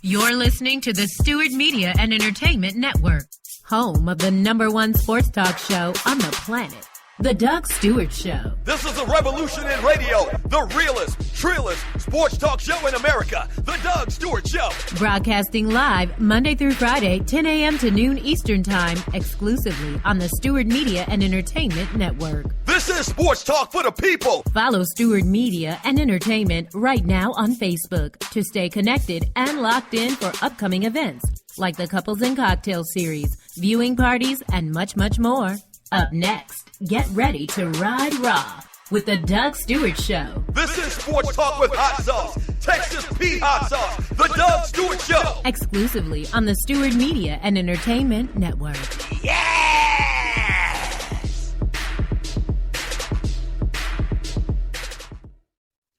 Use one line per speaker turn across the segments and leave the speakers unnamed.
You're listening to the Stewart Media and Entertainment Network, home of the #1 sports talk show on the planet, The Doug Stewart Show.
This is a revolution in radio, the realest, trillest sports talk show in America, The Doug Stewart Show.
Broadcasting live Monday through Friday, 10 a.m. to noon Eastern Time, exclusively on the Stewart Media and Entertainment Network.
This is sports talk for the people.
Follow Stewart Media and Entertainment right now on Facebook to stay connected and locked in for upcoming events like the Couples and Cocktail Series, viewing parties, and much, much more. Up next, get ready to ride raw with the Doug Stewart Show.
This is sports talk with hot sauce, Texas Pete hot sauce, the Doug Stewart Show.
Exclusively on the Stewart Media and Entertainment Network.
Yes!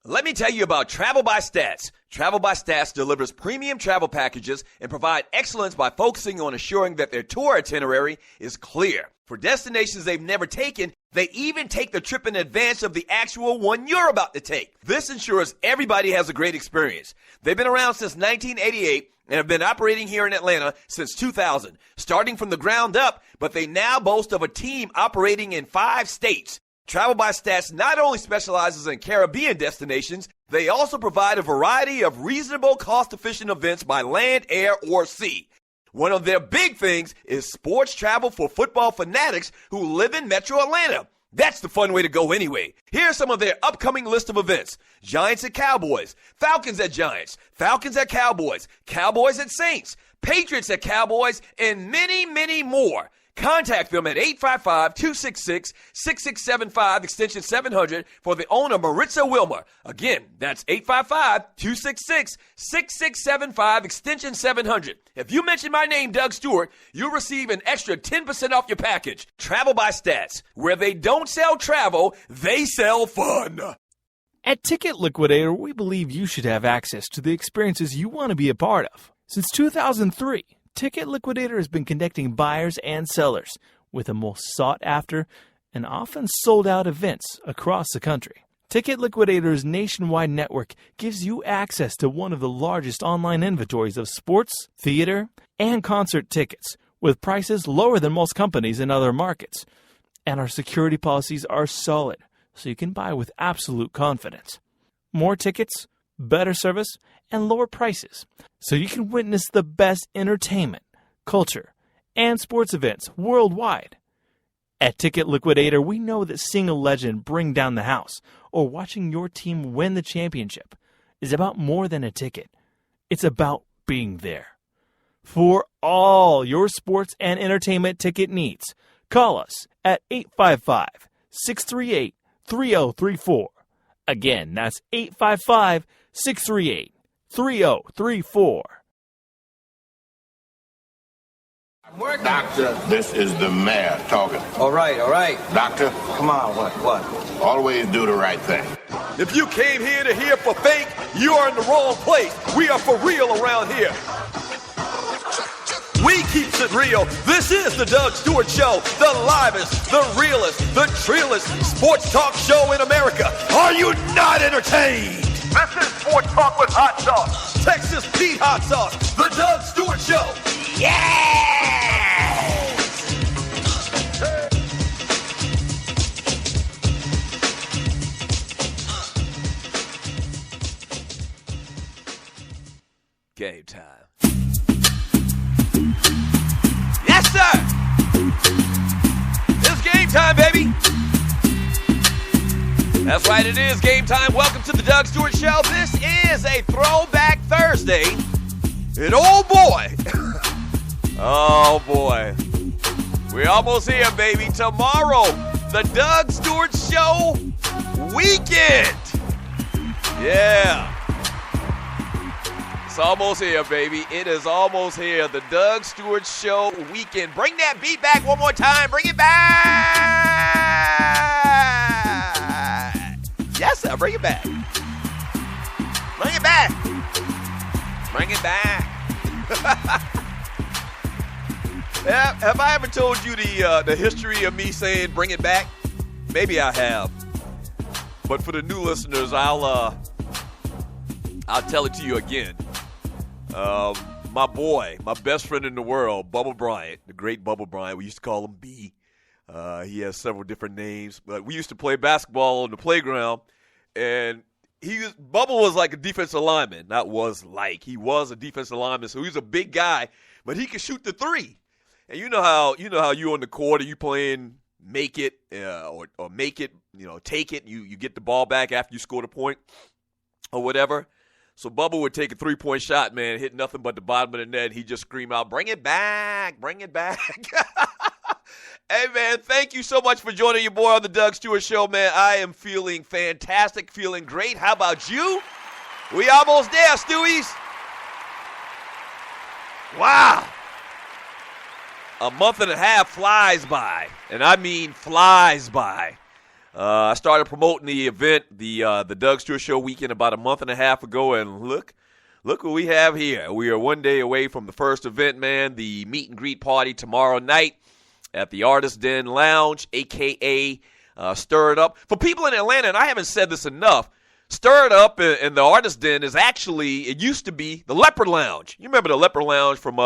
Let me tell you about Travel by Stats. Travel by Stats delivers premium travel packages and provide excellence by focusing on assuring that their tour itinerary is clear. For destinations they've never taken, they even take the trip in advance of the actual one you're about to take. This ensures everybody has a great experience. They've been around since 1988 and have been operating here in Atlanta since 2000, starting from the ground up, but they now boast of a team operating in 5 states. Travel by Stats not only specializes in Caribbean destinations, they also provide a variety of reasonable, cost-efficient events by land, air, or sea. One of their big things is sports travel for football fanatics who live in Metro Atlanta. That's the fun way to go anyway. Here's some of their upcoming list of events. Giants at Cowboys, Falcons at Giants, Falcons at Cowboys, Cowboys at Saints, Patriots at Cowboys, and many, many more. Contact them at 855-266-6675, extension 700, for the owner, Maritza Wilmer. Again, that's 855-266-6675, extension 700. If you mention my name, Doug Stewart, you'll receive an extra 10% off your package. Travel by Stats. Where they don't sell travel, they sell fun.
At Ticket Liquidator, we believe you should have access to the experiences you want to be a part of. Since 2003, Ticket Liquidator has been connecting buyers and sellers with the most sought-after and often sold-out events across the country. Ticket Liquidator's nationwide network gives you access to one of the largest online inventories of sports, theater, and concert tickets, with prices lower than most companies in other markets. And our security policies are solid, so you can buy with absolute confidence. More tickets, better service, and lower prices, so you can witness the best entertainment, culture, and sports events worldwide. At Ticket Liquidator, we know that seeing a legend bring down the house or watching your team win the championship is about more than a ticket. It's about being there. For all your sports and entertainment ticket needs, call us at 855-638-3034. Again, that's 855-638-3034.
Doctor, this is the mayor talking.
All right.
Doctor,
Come on, what?
always do the right thing.
If you came here to hear for fake, you are in the wrong place. We are for real around here. We keeps it real. This is the Doug Stewart Show, the livest, the realest, the trillest sports talk show in America. Are you not entertained? This is Sports Talk with Hot Sauce, Texas Pete Hot Sauce, the Doug Stewart Show. Yes! Game time. Yes, sir! It's game time, baby! That's right, it is game time. Welcome to the Doug Stewart Show. This is a Throwback Thursday. And oh boy, oh boy, we're almost here, baby. Tomorrow, the Doug Stewart Show weekend. Yeah. It's almost here, baby. It is almost here. The Doug Stewart Show weekend. Bring that beat back one more time. Bring it back. Yes, sir. Bring it back. Bring it back. Bring it back. Have I ever told you the history of me saying bring it back? Maybe I have. But for the new listeners, I'll tell it to you again. My boy, my best friend in the world, Bubba Bryant, the great Bubba Bryant. We used to call him B. He has several different names, but we used to play basketball on the playground, and Bubba was like a defensive lineman. He was a defensive lineman, so he was a big guy, but he could shoot the three. And you know how you on the court, you playing make it or make it, take it. You get the ball back after you score the point or whatever. So Bubba would take a 3-point shot, man, hit nothing but the bottom of the net. He'd just scream out, "Bring it back, bring it back." Hey, man, thank you so much for joining your boy on the Doug Stewart Show, man. I am feeling fantastic, feeling great. How about you? We almost there, Stewies. Wow. A month and a half flies by, and I mean flies by. I started promoting the event, the Doug Stewart Show weekend, about a month and a half ago, and look what we have here. We are one day away from the first event, man, the meet and greet party tomorrow night at the Artist Den Lounge, a.k.a. Stir It Up. For people in Atlanta, and I haven't said this enough, Stir It Up and the Artist Den is actually, it used to be the Leopard Lounge. You remember the Leopard Lounge from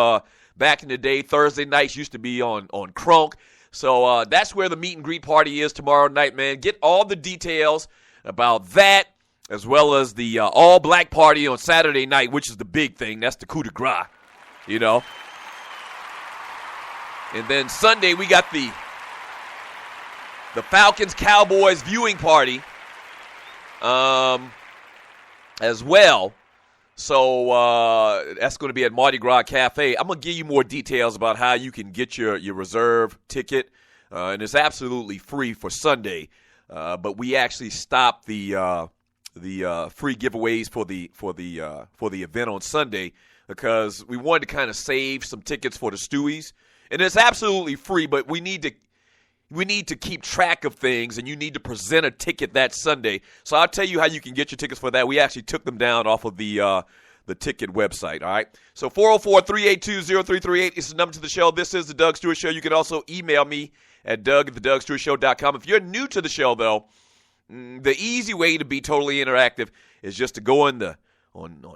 back in the day? Thursday nights used to be on Crunk. So that's where the meet and greet party is tomorrow night, man. Get all the details about that, as well as the all-black party on Saturday night, which is the big thing. That's the coup de grace, And then Sunday, we got the Falcons-Cowboys viewing party as well. So that's going to be at Mardi Gras Cafe. I'm going to give you more details about how you can get your reserve ticket, and it's absolutely free for Sunday. But we actually stopped the free giveaways for the event on Sunday because we wanted to kind of save some tickets for the Stewies. And it's absolutely free, but we need to keep track of things, and you need to present a ticket that Sunday. So I'll tell you how you can get your tickets for that. We actually took them down off of the ticket website, all right? So 404-382-0338 is the number to the show. This is the Doug Stewart Show. You can also email me at doug@thedougstewartshow.com. If you're new to the show, though, the easy way to be totally interactive is just to go on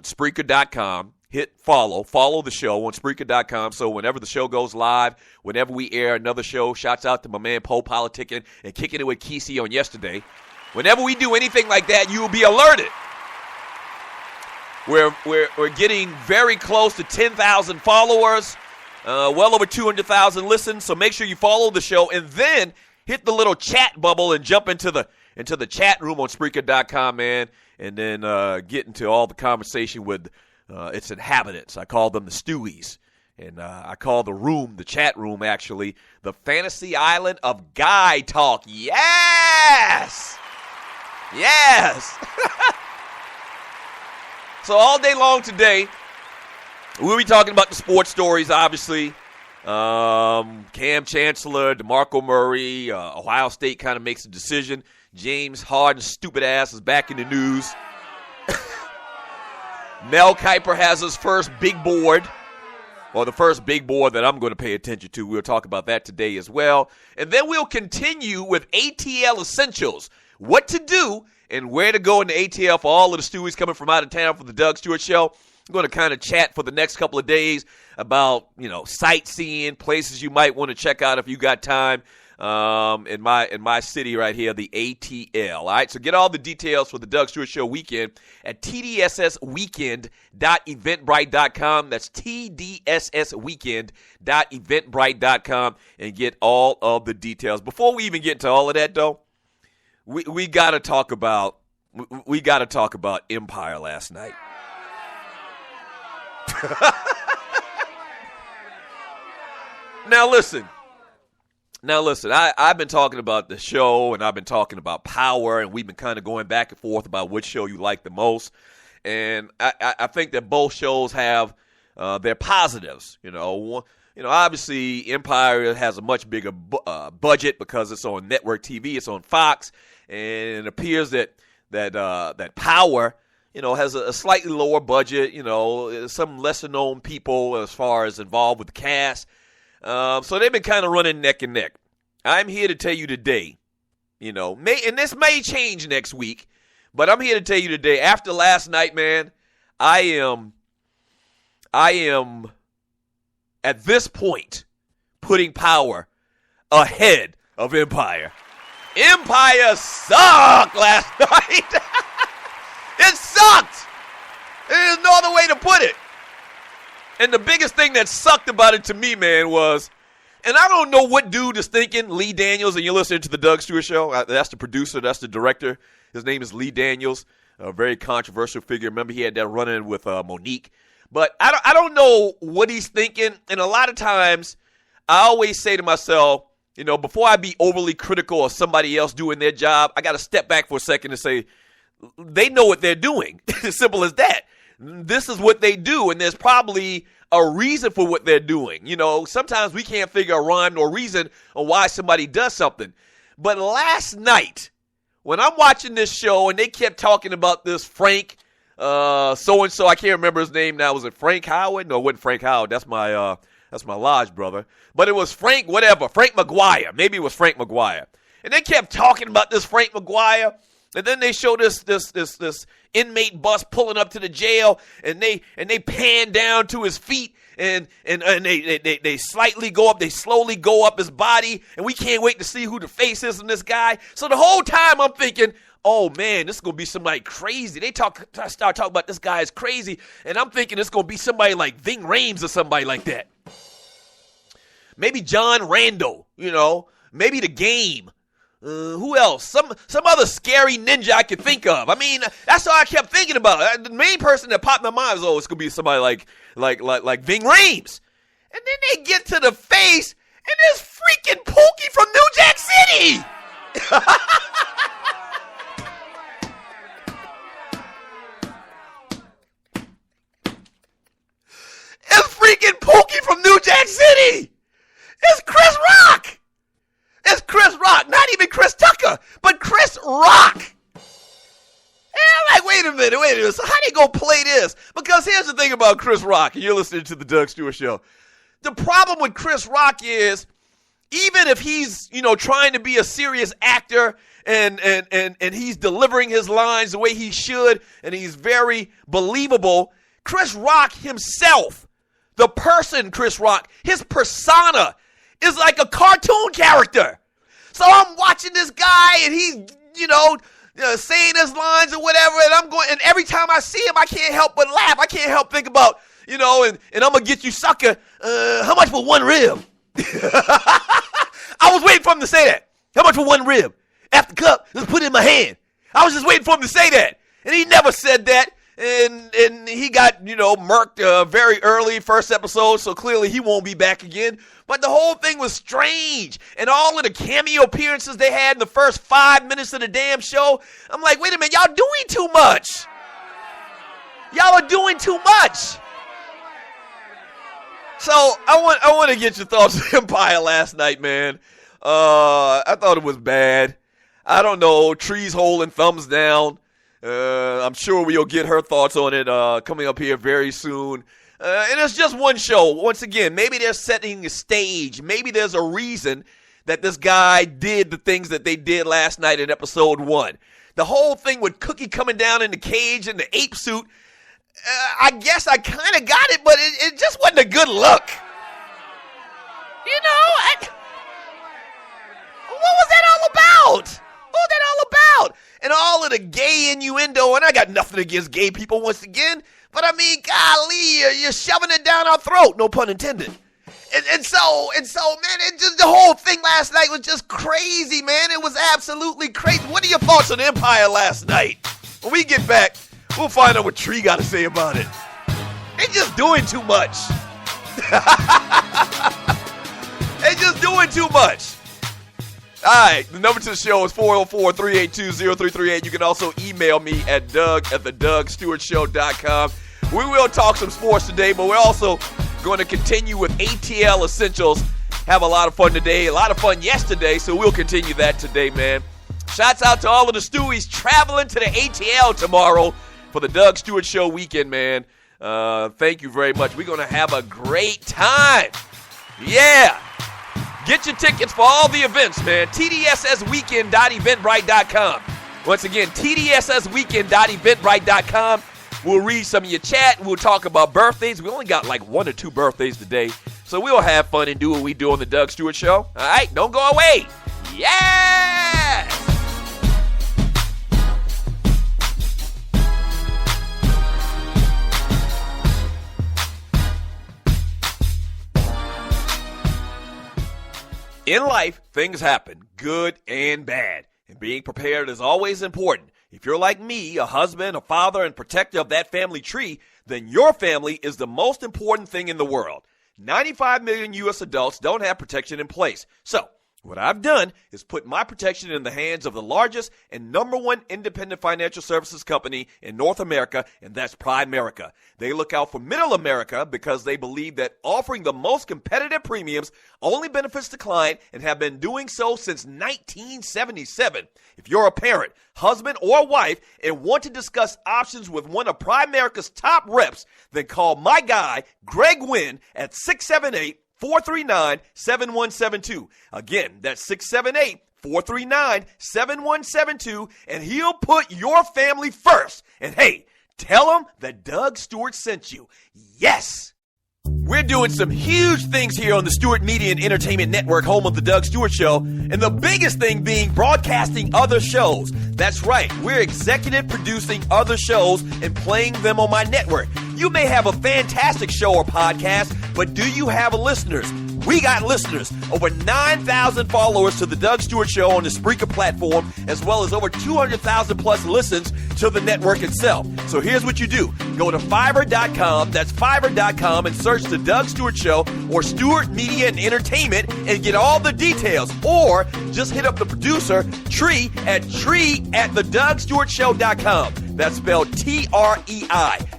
Spreaker.com, hit follow the show on Spreaker.com, so whenever the show goes live, whenever we air another show, shouts out to my man Poe Politicking and Kicking It with Kesey on yesterday. Whenever we do anything like that, you will be alerted. We're getting very close to 10,000 followers, well over 200,000 listens, so make sure you follow the show, and then hit the little chat bubble and jump into the chat room on Spreaker.com, man, and then get into all the conversation with its inhabitants. I call them the Stewies. And I call the chat room, actually, the Fantasy Island of Guy Talk. Yes! Yes! So all day long today, we'll be talking about the sports stories, obviously. Cam Chancellor, DeMarco Murray, Ohio State kind of makes a decision. James Harden's stupid ass is back in the news. Mel Kiper has his first big board, or the first big board that I'm going to pay attention to. We'll talk about that today as well. And then we'll continue with ATL Essentials, what to do and where to go in the ATL for all of the Stewies coming from out of town for the Doug Stewart Show. I'm going to kind of chat for the next couple of days about, sightseeing, places you might want to check out if you got time. In my city right here, the ATL. All right, so get all the details for the Doug Stewart Show weekend at tdssweekend.eventbrite.com. That's tdssweekend.eventbrite.com, and get all of the details. Before we even get into all of that, though, we got to talk about Empire last night. Now listen, I've been talking about the show, and I've been talking about Power, and we've been kind of going back and forth about which show you like the most. And I think that both shows have their positives. Obviously Empire has a much bigger budget because it's on network TV, it's on Fox, and it appears that Power, has a slightly lower budget. Some lesser known people as far as involved with the cast. So they've been kind of running neck and neck. I'm here to tell you today, and this may change next week, but I'm here to tell you today, after last night, man, I am I am, at this point, putting power ahead of Empire. Empire sucked last night. It sucked. There's no other way to put it. And the biggest thing that sucked about it to me, man, was, and I don't know what dude is thinking, Lee Daniels, and you're listening to the Doug Stewart Show. That's the producer. That's the director. His name is Lee Daniels, a very controversial figure. Remember, he had that run-in with Monique. But I don't know what he's thinking. And a lot of times, I always say to myself, before I be overly critical of somebody else doing their job, I got to step back for a second and say, they know what they're doing. As simple as that. This is what they do, and there's probably a reason for what they're doing. Sometimes we can't figure a rhyme or reason on why somebody does something. But last night, when I'm watching this show and they kept talking about this Frank, so-and-so, I can't remember his name now. Was it Frank Howard? No, it wasn't Frank Howard. That's my lodge brother. But it was Frank whatever, Frank McGuire. Maybe it was Frank McGuire. And they kept talking about this Frank McGuire. And then they show this inmate bus pulling up to the jail, and they pan down to his feet, and they slightly go up, they slowly go up his body, and we can't wait to see who the face is in this guy. So the whole time I'm thinking, oh man, this is gonna be somebody crazy. They start talking about this guy is crazy, and I'm thinking it's gonna be somebody like Ving Rhames or somebody like that. Maybe John Rando, maybe The Game. Who else? Some other scary ninja I could think of. I mean, that's all I kept thinking about. The main person that popped in my mind was, it's gonna be somebody like Ving Rhames. And then they get to the face, and there's freaking Pookie from New Jack City. It's freaking Pookie from New Jack City. It's Chris Rock. It's Chris Rock, not even Chris Tucker, but Chris Rock. And I'm like, wait a minute. So how they gonna play this? Because here's the thing about Chris Rock, and you're listening to the Doug Stewart Show. The problem with Chris Rock is, even if he's, trying to be a serious actor and he's delivering his lines the way he should, and he's very believable, Chris Rock himself, the person Chris Rock, his persona is like a cartoon character. So I'm watching this guy, and he's, saying his lines or whatever, and every time I see him, I can't help but laugh. I can't help think about, and I'm gonna get you, sucker. How much for one rib? I was waiting for him to say that. How much for one rib? After cup, let's put it in my hand. I was just waiting for him to say that, and he never said that. And he got, murked very early, first episode, so clearly he won't be back again. But the whole thing was strange. And all of the cameo appearances they had in the first 5 minutes of the damn show, I'm like, wait a minute, y'all doing too much. Y'all are doing too much. So I want to get your thoughts on Empire last night, man. I thought it was bad. I don't know, trees holding thumbs down. I'm sure we'll get her thoughts on it coming up here very soon. And it's just one show. Once again, maybe they're setting a stage. Maybe there's a reason that this guy did the things that they did last night in episode 1. The whole thing with Cookie coming down in the cage in the ape suit, I guess I kind of got it, but it just wasn't a good look. What was that all about? And all of the gay innuendo, and I got nothing against gay people once again, but I mean, golly, you're shoving it down our throat, no pun intended. And so, man, the whole thing last night was just crazy, man. It was absolutely crazy. What are your thoughts on Empire last night? When we get back, we'll find out what Tree got to say about it. They're just doing too much. They're just doing too much. All right, the number to the show is 404-382-0338. You can also email me at doug@thedougstewartshow.com. We will talk some sports today, but we're also going to continue with ATL Essentials. Have a lot of fun today, a lot of fun yesterday, so we'll continue that today, man. Shouts out to all of the Stewies traveling to the ATL tomorrow for the Doug Stewart Show weekend, man. Thank you very much. We're going to have a great time. Yeah. Get your tickets for all the events, man. TDSSweekend.eventbrite.com. Once again, TDSSweekend.eventbrite.com. We'll read some of your chat. We'll talk about birthdays. We only got like 1 or 2 birthdays today. So we'll have fun and do what we do on the Doug Stewart Show. All right, don't go away. Yeah! In life, things happen, good and bad. And being prepared is always important. If you're like me, a husband, a father, and protector of that family tree, then your family is the most important thing in the world. 95 million U.S. adults don't have protection in place. So, what I've done is put my protection in the hands of the largest and number one independent financial services company in North America, and that's Primerica. They look out for middle America because they believe that offering the most competitive premiums only benefits the client and have been doing so since 1977. If you're a parent, husband, or wife and want to discuss options with one of Primerica's top reps, then call my guy, Greg Wynn, at 678-439-7172. Again, that's 678-439-7172, and he'll put your family first. And hey, tell him that Doug Stewart sent you. Yes! We're doing some huge things here on the Stewart Media and Entertainment Network, home of the Doug Stewart Show, and the biggest thing being broadcasting other shows. That's right, we're executive producing other shows and playing them on my network. You may have a fantastic show or podcast, but do you have listeners? We got listeners, over 9,000 followers to the Doug Stewart Show on the Spreaker platform, as well as over 200,000 plus listens to the network itself. So here's what you do. Go to Fiverr.com, that's Fiverr.com, and search the Doug Stewart Show or Stewart Media and Entertainment and get all the details. Or just hit up the producer, Tree at TreeAtTheDougStewartShow.com. That's spelled Trei.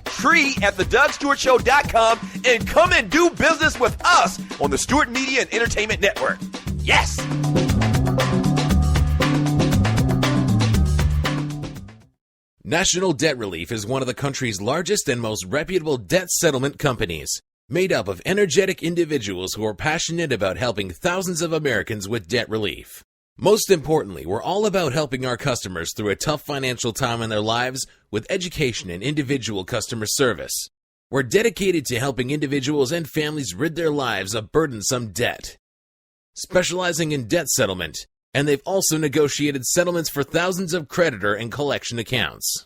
Tree at TheDougStewartShow.com, and come and do business with us on the Stewart Media and Entertainment Network. Yes!
National Debt Relief is one of the country's largest and most reputable debt settlement companies, made up of energetic individuals who are passionate about helping thousands of Americans with debt relief. Most importantly, we're all about helping our customers through a tough financial time in their lives with education and individual customer service. We're dedicated to helping individuals and families rid their lives of burdensome debt. Specializing in debt settlement, and they've also negotiated settlements for thousands of creditor and collection accounts.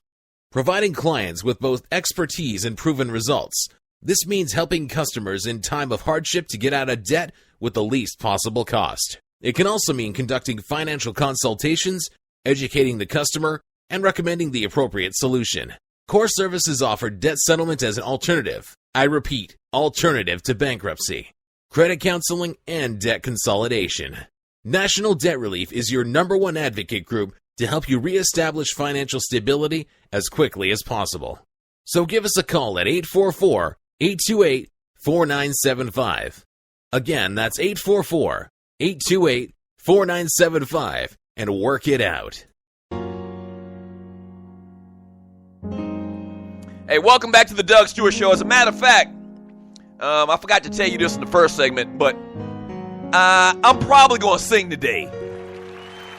Providing clients with both expertise and proven results, this means helping customers in time of hardship to get out of debt with the least possible cost. It can also mean conducting financial consultations, educating the customer, and recommending the appropriate solution. Core services offer debt settlement as an alternative. I repeat, alternative to bankruptcy, credit counseling, and debt consolidation. National Debt Relief is your #1 advocate group to help you reestablish financial stability as quickly as possible. So give us a call at 844-828-4975. Again, that's 844-828-4975, and work it out.
Hey, welcome back to the Doug Stewart Show. As a matter of fact, I forgot to tell you this in the first segment, but I'm probably going to sing today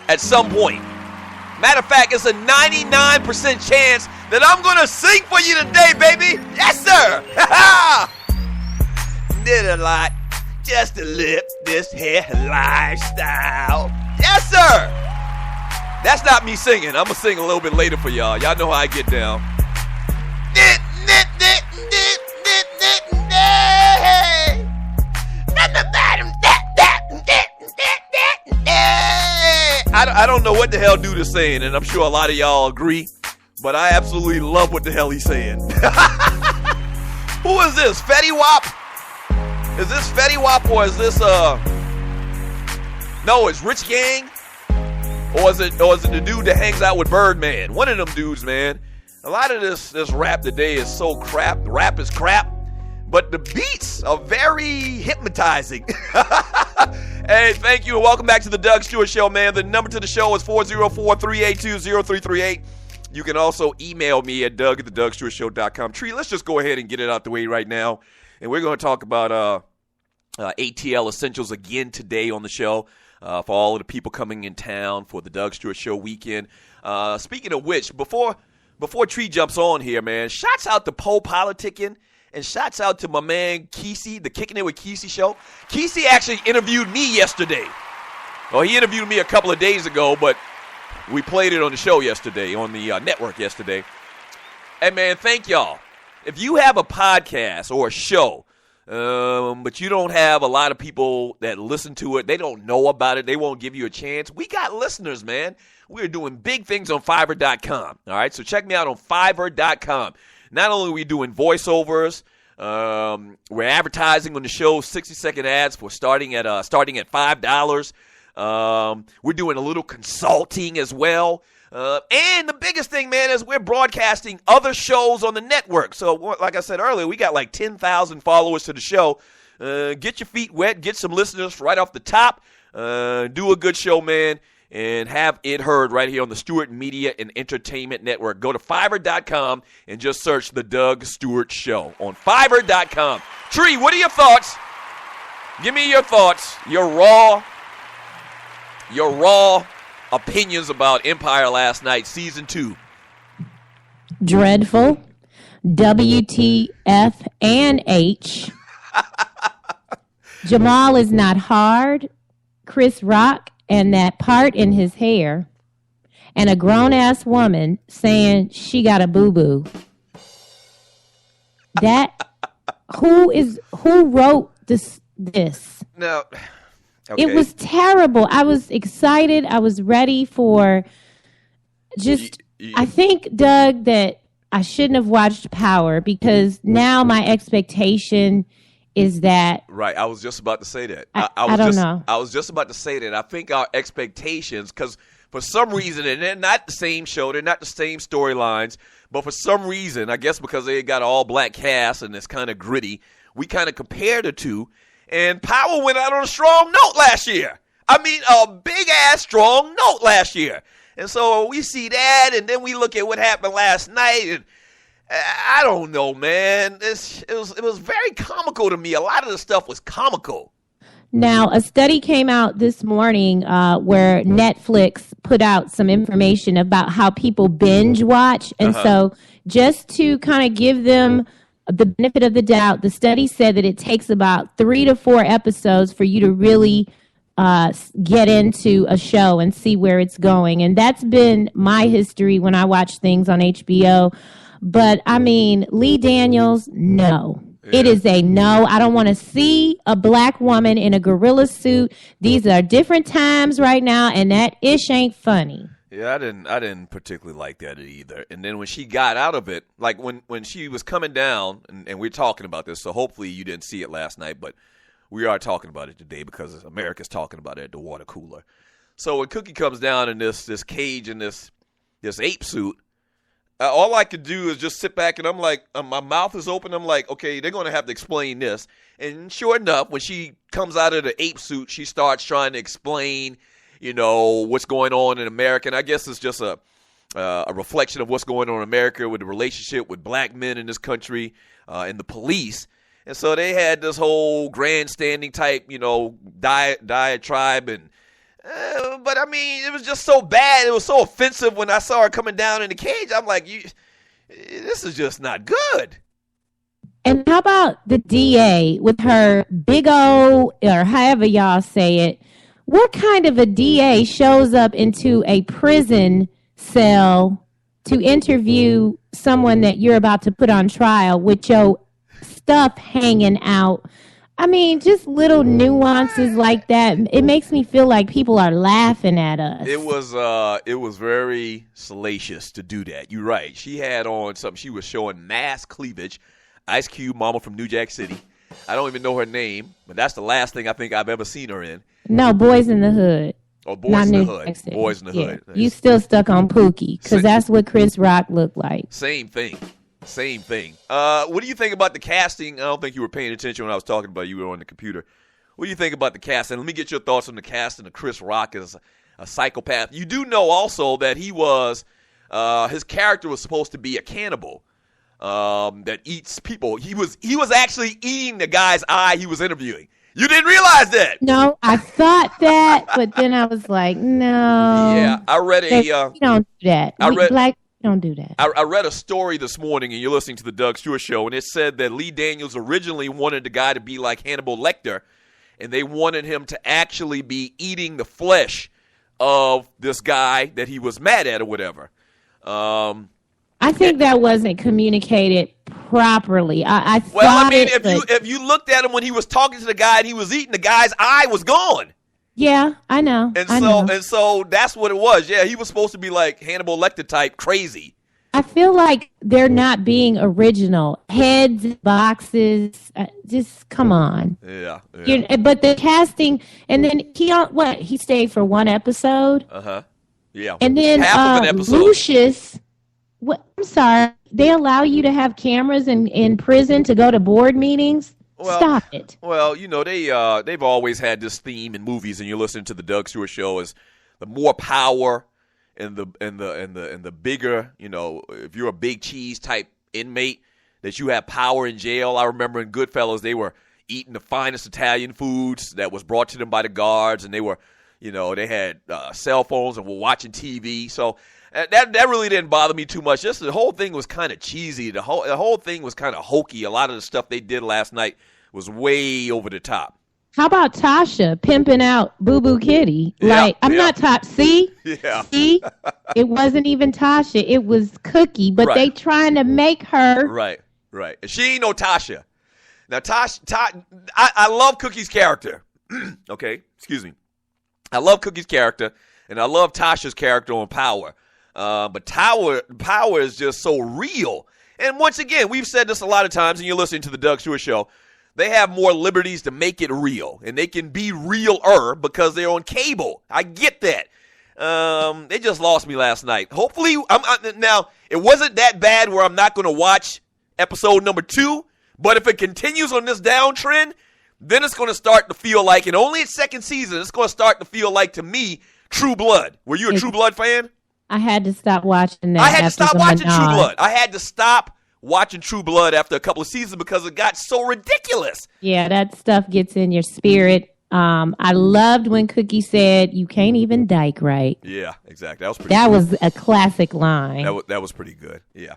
at some point. Matter of fact, it's a 99% chance that I'm going to sing for you today, baby. Yes, sir. Did a lot just to live this here lifestyle. Yes, sir. That's not me singing. I'm going to sing a little bit later for y'all. Y'all know how I get down. I don't know what the hell dude is saying, and I'm sure a lot of y'all agree, but I absolutely love what the hell he's saying. Who is this? Fetty Wap? Is this Fetty Wap, or is this no, it's Rich Gang? Or is it the dude that hangs out with Birdman? One of them dudes, man. A lot of this rap today is so crap. The rap is crap, but the beats are very hypnotizing. Hey, thank you, and welcome back to the Doug Stewart Show, man. The number to the show is 404-382-0338. You can also email me at doug@thedougstewartshow.com. Tree, let's just go ahead and get it out the way right now. And we're going to talk about ATL Essentials again today on the show for all of the people coming in town for the Doug Stewart Show weekend. Speaking of which, before before Tree jumps on here, man, shouts out to Poe Politicking and shouts out to my man Kesey, the Kicking It with Kesey show. Kesey actually interviewed me yesterday. Well, he interviewed me a couple of days ago, but we played it on the show yesterday, on the network yesterday. Hey, man, thank y'all. If you have a podcast or a show, but you don't have a lot of people that listen to it, they don't know about it, they won't give you a chance, we got listeners, man. We're doing big things on Fiverr.com, all right? So check me out on Fiverr.com. Not only are we doing voiceovers, we're advertising on the show, 60-second ads for starting at $5. We're doing a little consulting as well. And the biggest thing, man, is we're broadcasting other shows on the network. So, like I said earlier, we got like 10,000 followers to the show. Get your feet wet, get some listeners right off the top. Do a good show, man, and have it heard right here on the Stewart Media and Entertainment Network. Go to Fiverr.com and just search The Doug Stewart Show on Fiverr.com. Tree, what are your thoughts? Give me your thoughts, your raw opinions about Empire last night, season 2.
Dreadful. WTF and H. Jamal is not hard. Chris Rock and that part in his hair. And a grown-ass woman saying she got a boo-boo. Who wrote this?
Now, okay.
It was terrible. I was excited. I was ready for I think, Doug, that I shouldn't have watched Power because now my expectation is that.
Right. I was just about to say that.
I don't know.
I was just about to say that. I think our expectations, because for some reason, and they're not the same show, they're not the same storylines, but for some reason, I guess because they got all black cast and it's kind of gritty, we kind of compare the two. And Power went out on a strong note last year. I mean, a big-ass strong note last year. And so we see that, and then we look at what happened last night, and I don't know, man. It was very comical to me. A lot of the stuff was comical.
Now, a study came out this morning where Netflix put out some information about how people binge watch. And so just to kind of give them the benefit of the doubt, the study said that it takes about 3 to 4 episodes for you to really get into a show and see where it's going. And that's been my history when I watch things on HBO. But, I mean, Lee Daniels, no. Yeah. It is a no. I don't want to see a black woman in a gorilla suit. These are different times right now, and that ish ain't funny.
Yeah, I didn't particularly like that either. And then when she got out of it, like when she was coming down, and we're talking about this, so hopefully you didn't see it last night, but we are talking about it today because America's talking about it at the water cooler. So when Cookie comes down in this cage in this ape suit, all I could do is just sit back and I'm like, my mouth is open. I'm like, okay, they're going to have to explain this. And sure enough, when she comes out of the ape suit, she starts trying to explain, what's going on in America. And I guess it's just a reflection of what's going on in America with the relationship with black men in this country and the police. And so they had this whole grandstanding type, diatribe. And but, I mean, it was just so bad. It was so offensive when I saw her coming down in the cage. I'm like, this is just not good.
And how about the DA with her big O, or however y'all say it? What kind of a DA shows up into a prison cell to interview someone that you're about to put on trial with your stuff hanging out? I mean, just little nuances like that. It makes me feel like people are laughing at us.
It was very salacious to do that. You're right. She had on something. She was showing mass cleavage. Ice Cube, mama from New Jack City. I don't even know her name, but that's the last thing I think I've ever seen her in.
No, Boys in the Hood.
Oh, Boys in the Hood. Boys in the Hood.
You still stuck on Pookie, because that's what Chris Rock looked like.
Same thing. What do you think about the casting? I don't think you were paying attention when I was talking about you were on the computer. What do you think about the casting? Let me get your thoughts on the casting of Chris Rock as a psychopath. You do know also that he was his character was supposed to be a cannibal that eats people. He was actually eating the guy's eye he was interviewing. You didn't realize that?
No, I thought that, but then I was like, no.
Yeah, I read
we don't do that.
Don't do that.
I read a story this morning, and you're listening to the Doug Stewart Show, and it said that Lee Daniels originally wanted the guy to be like Hannibal Lecter, and they wanted him to actually be eating the flesh of this guy that he was mad at or whatever.
I think that wasn't communicated properly.
If you looked at him when he was talking to the guy and he was eating, the guy's eye was gone.
Yeah, I know.
And so that's what it was. Yeah, he was supposed to be like Hannibal Lecter type crazy.
I feel like they're not being original. Heads, boxes, just come on.
Yeah.
But the casting, and then he stayed for one episode.
Yeah.
And then
half of an episode.
Lucius, I'm sorry, they allow you to have cameras in prison to go to board meetings? Stop it.
Well, they've always had this theme in movies, and you're listening to the Doug Stewart Show, is the more power and the bigger, if you're a big cheese type inmate, that you have power in jail. I remember in Goodfellas, they were eating the finest Italian foods that was brought to them by the guards, and they were, they had cell phones and were watching TV. So that really didn't bother me too much. Just the whole thing was kind of cheesy. The whole thing was kind of hokey. A lot of the stuff they did last night was way over the top.
How about Tasha pimping out Boo Boo Kitty? Not top. See?
Yeah.
See? It wasn't even Tasha. It was Cookie, but they trying to make her.
Right. She ain't no Tasha. Now, I love Cookie's character. Okay? Excuse me. I love Cookie's character, and I love Tasha's character on Power. But Power is just so real. And once again, we've said this a lot of times, and you're listening to the Doug Stewart Show. They have more liberties to make it real, and they can be realer because they're on cable. I get that. They just lost me last night. Hopefully, now, it wasn't that bad where I'm not going to watch episode number 2, but if it continues on this downtrend, then it's going to start to feel like, and only its second season, it's going to start to feel like, to me, True Blood. Were you a True Blood fan?
I had to stop watching that.
I had to stop watching True Blood. I had to stop watching True Blood after a couple of seasons because it got so ridiculous.
Yeah, that stuff gets in your spirit. I loved when Cookie said, "You can't even dyke right."
Yeah, exactly.
That was a classic line.
That was pretty good. Yeah.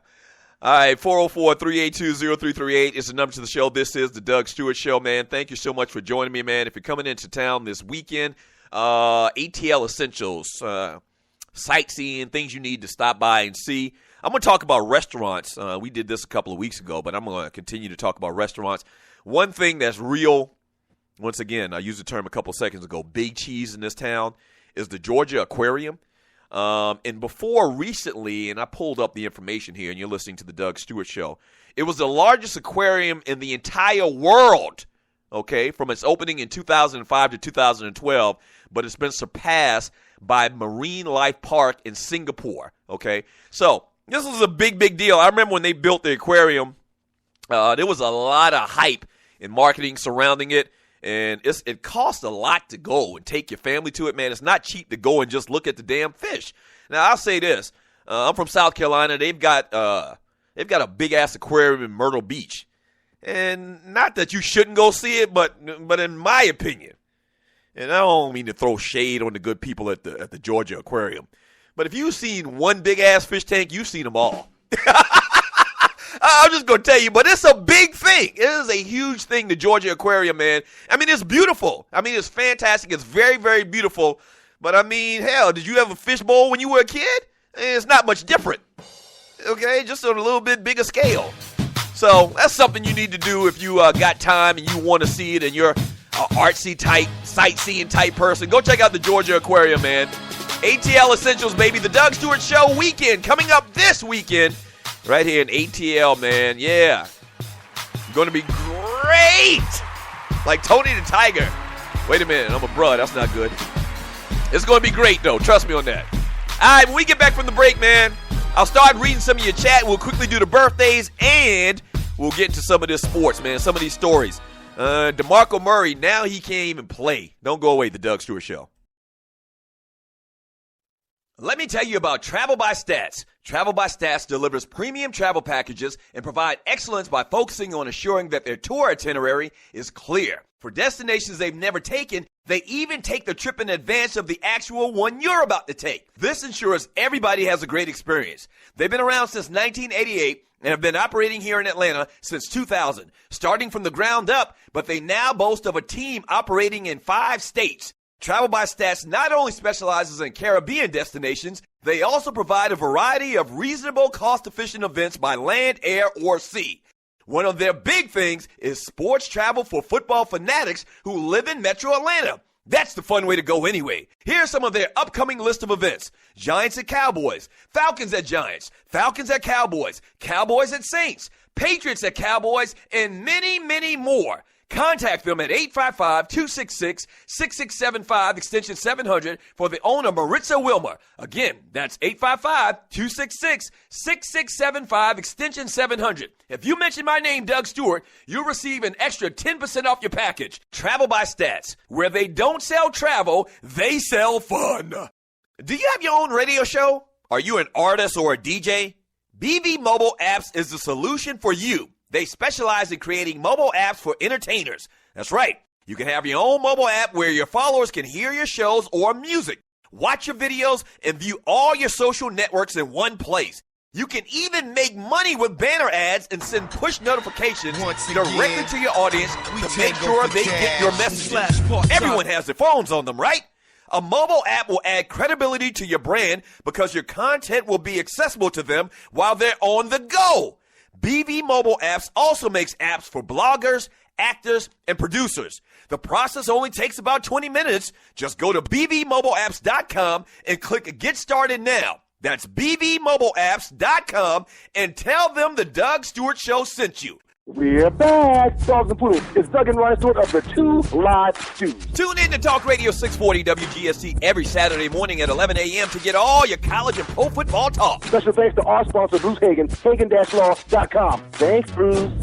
All right, 404-382-0338 is the number to the show. This is the Doug Stewart Show, man. Thank you so much for joining me, man. If you're coming into town this weekend, ATL Essentials, sightseeing, things you need to stop by and see. I'm going to talk about restaurants. We did this a couple of weeks ago, but I'm going to continue to talk about restaurants. One thing that's real, once again, I used the term a couple of seconds ago, big cheese in this town, is the Georgia Aquarium. And before recently, and I pulled up the information here, and you're listening to the Doug Stewart Show, it was the largest aquarium in the entire world, okay, from its opening in 2005 to 2012, but it's been surpassed by Marine Life Park in Singapore, okay? So this was a big, big deal. I remember when they built the aquarium, there was a lot of hype and marketing surrounding it. And it costs a lot to go and take your family to it, man. It's not cheap to go and just look at the damn fish. Now, I'll say this. I'm from South Carolina. They've got a big-ass aquarium in Myrtle Beach. And not that you shouldn't go see it, but in my opinion, and I don't mean to throw shade on the good people at the Georgia Aquarium, but if you've seen one big-ass fish tank, you've seen them all. I'm just going to tell you, but it's a big thing. It is a huge thing, the Georgia Aquarium, man. I mean, it's beautiful. I mean, it's fantastic. It's very, very beautiful. But, I mean, hell, did you have a fishbowl when you were a kid? It's not much different, okay? Just on a little bit bigger scale. So that's something you need to do if you got time and you want to see it and you're an artsy type, sightseeing type person. Go check out the Georgia Aquarium, man. ATL Essentials, baby. The Doug Stewart Show weekend coming up this weekend. Right here in ATL, man. Yeah. Going to be great. Like Tony the Tiger. Wait a minute. I'm a bruh. That's not good. It's going to be great, though. Trust me on that. All right. When we get back from the break, man, I'll start reading some of your chat. We'll quickly do the birthdays, and we'll get into some of this sports, man. Some of these stories. DeMarco Murray, now he can't even play. Don't go away, the Doug Stewart Show. Let me tell you about Travel by Stats. Travel by Stats delivers premium travel packages and provide excellence by focusing on assuring that their tour itinerary is clear. For destinations they've never taken, they even take the trip in advance of the actual one you're about to take. This ensures everybody has a great experience. They've been around since 1988 and have been operating here in Atlanta since 2000, starting from the ground up, but they now boast of a team operating in 5 states. Travel by Stats not only specializes in Caribbean destinations, they also provide a variety of reasonable, cost-efficient events by land, air, or sea. One of their big things is sports travel for football fanatics who live in Metro Atlanta. That's the fun way to go anyway. Here's some of their upcoming list of events. Giants at Cowboys, Falcons at Giants, Falcons at Cowboys, Cowboys at Saints, Patriots at Cowboys, and many, many more. Contact them at 855-266-6675, extension 700, for the owner, Maritza Wilmer. Again, that's 855-266-6675, extension 700. If you mention my name, Doug Stewart, you'll receive an extra 10% off your package. Travel by Stats. Where they don't sell travel, they sell fun. Do you have your own radio show? Are you an artist or a DJ? BB Mobile Apps is the solution for you. They specialize in creating mobile apps for entertainers. That's right. You can have your own mobile app where your followers can hear your shows or music, watch your videos, and view all your social networks in one place. You can even make money with banner ads and send push notifications directly to your audience to make sure they get your messages. Everyone has their phones on them, right? A mobile app will add credibility to your brand because your content will be accessible to them while they're on the go. BB Mobile Apps also makes apps for bloggers, actors, and producers. The process only takes about 20 minutes. Just go to bbmobileapps.com and click Get Started Now. That's bbmobileapps.com and tell them the Doug Stewart Show sent you.
We're back. Dogs and Poodles. It's Doug and Ryan Stewart of the Two Live Stews.
Tune in to Talk Radio 640 WGST every Saturday morning at 11 a.m. to get all your college and pro football talk.
Special thanks to our sponsor, Bruce Hagen, Hagen-Law.com. Thanks, Bruce.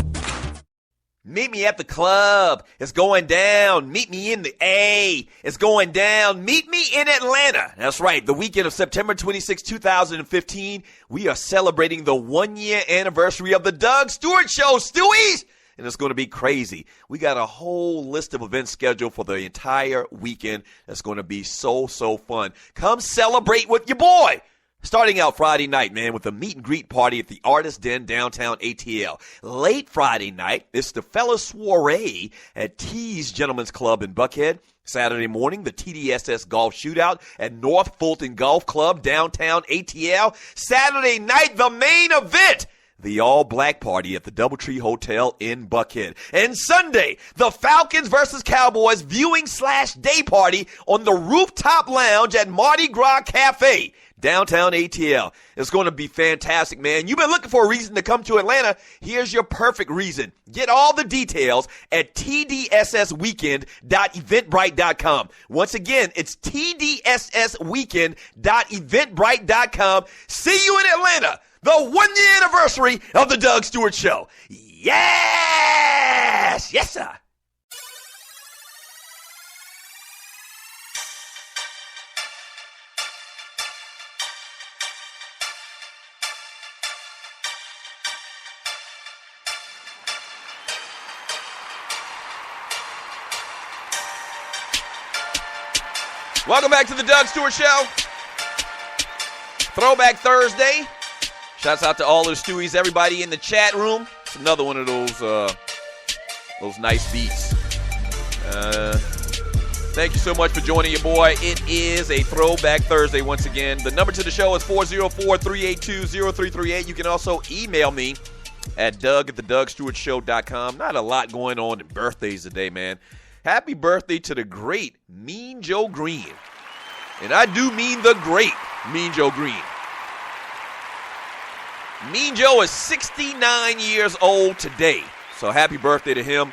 Meet me at the club. It's going down. Meet me in the A. It's going down. Meet me in Atlanta. That's right. The weekend of September 26, 2015, we are celebrating the 1-year anniversary of the Doug Stewart Show, Stewies. And it's going to be crazy. We got a whole list of events scheduled for the entire weekend. That's going to be so fun. Come celebrate with your boy. Starting out Friday night, man, with a meet and greet party at the Artist Den downtown ATL. Late Friday night, it's the Fella Soiree at T's Gentlemen's Club in Buckhead. Saturday morning, the TDSS Golf Shootout at North Fulton Golf Club downtown ATL. Saturday night, the main event, the all-black party at the Doubletree Hotel in Buckhead. And Sunday, the Falcons versus Cowboys viewing/day party on the rooftop lounge at Mardi Gras Cafe, downtown ATL. It's going to be fantastic, man. You've been looking for a reason to come to Atlanta. Here's your perfect reason. Get all the details at tdssweekend.eventbrite.com. Once again, it's tdssweekend.eventbrite.com. See you in Atlanta. The 1-year anniversary of the Doug Stewart Show. Yes! Yes, sir. Welcome back to the Doug Stewart Show. Throwback Thursday. Shouts out to all the Stewies, everybody in the chat room. It's another one of those nice beats. Thank you so much for joining your boy. It is a Throwback Thursday once again. The number to the show is 404-382-0338. You can also email me at doug@thedougstewartshow.com. Not a lot going on in birthdays today, man. Happy birthday to the great Mean Joe Green. And I do mean the great Mean Joe Green. Mean Joe is 69 years old today, so happy birthday to him.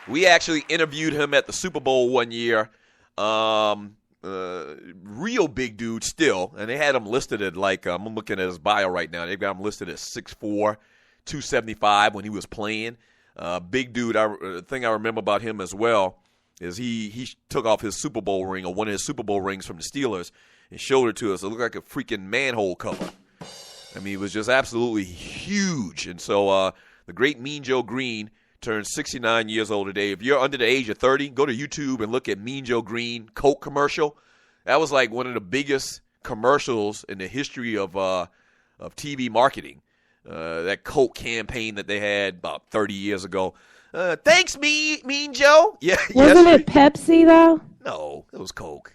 We actually interviewed him at the Super Bowl one year. Real big dude still, and they had him listed at I'm looking at his bio right now. They've got him listed at 6'4", 275 when he was playing. Big dude. The thing I remember about him as well is he took off his Super Bowl ring, or one of his Super Bowl rings from the Steelers, and showed it to us. It looked like a freaking manhole cover. I mean, it was just absolutely huge. And so the great Mean Joe Green turned 69 years old today. If you're under the age of 30, go to YouTube and look at Mean Joe Green Coke commercial. That was like one of the biggest commercials in the history of TV marketing. That Coke campaign that they had about 30 years ago. Thanks, Mean Joe. Yeah,
Wasn't it Pepsi, though?
No, it was Coke.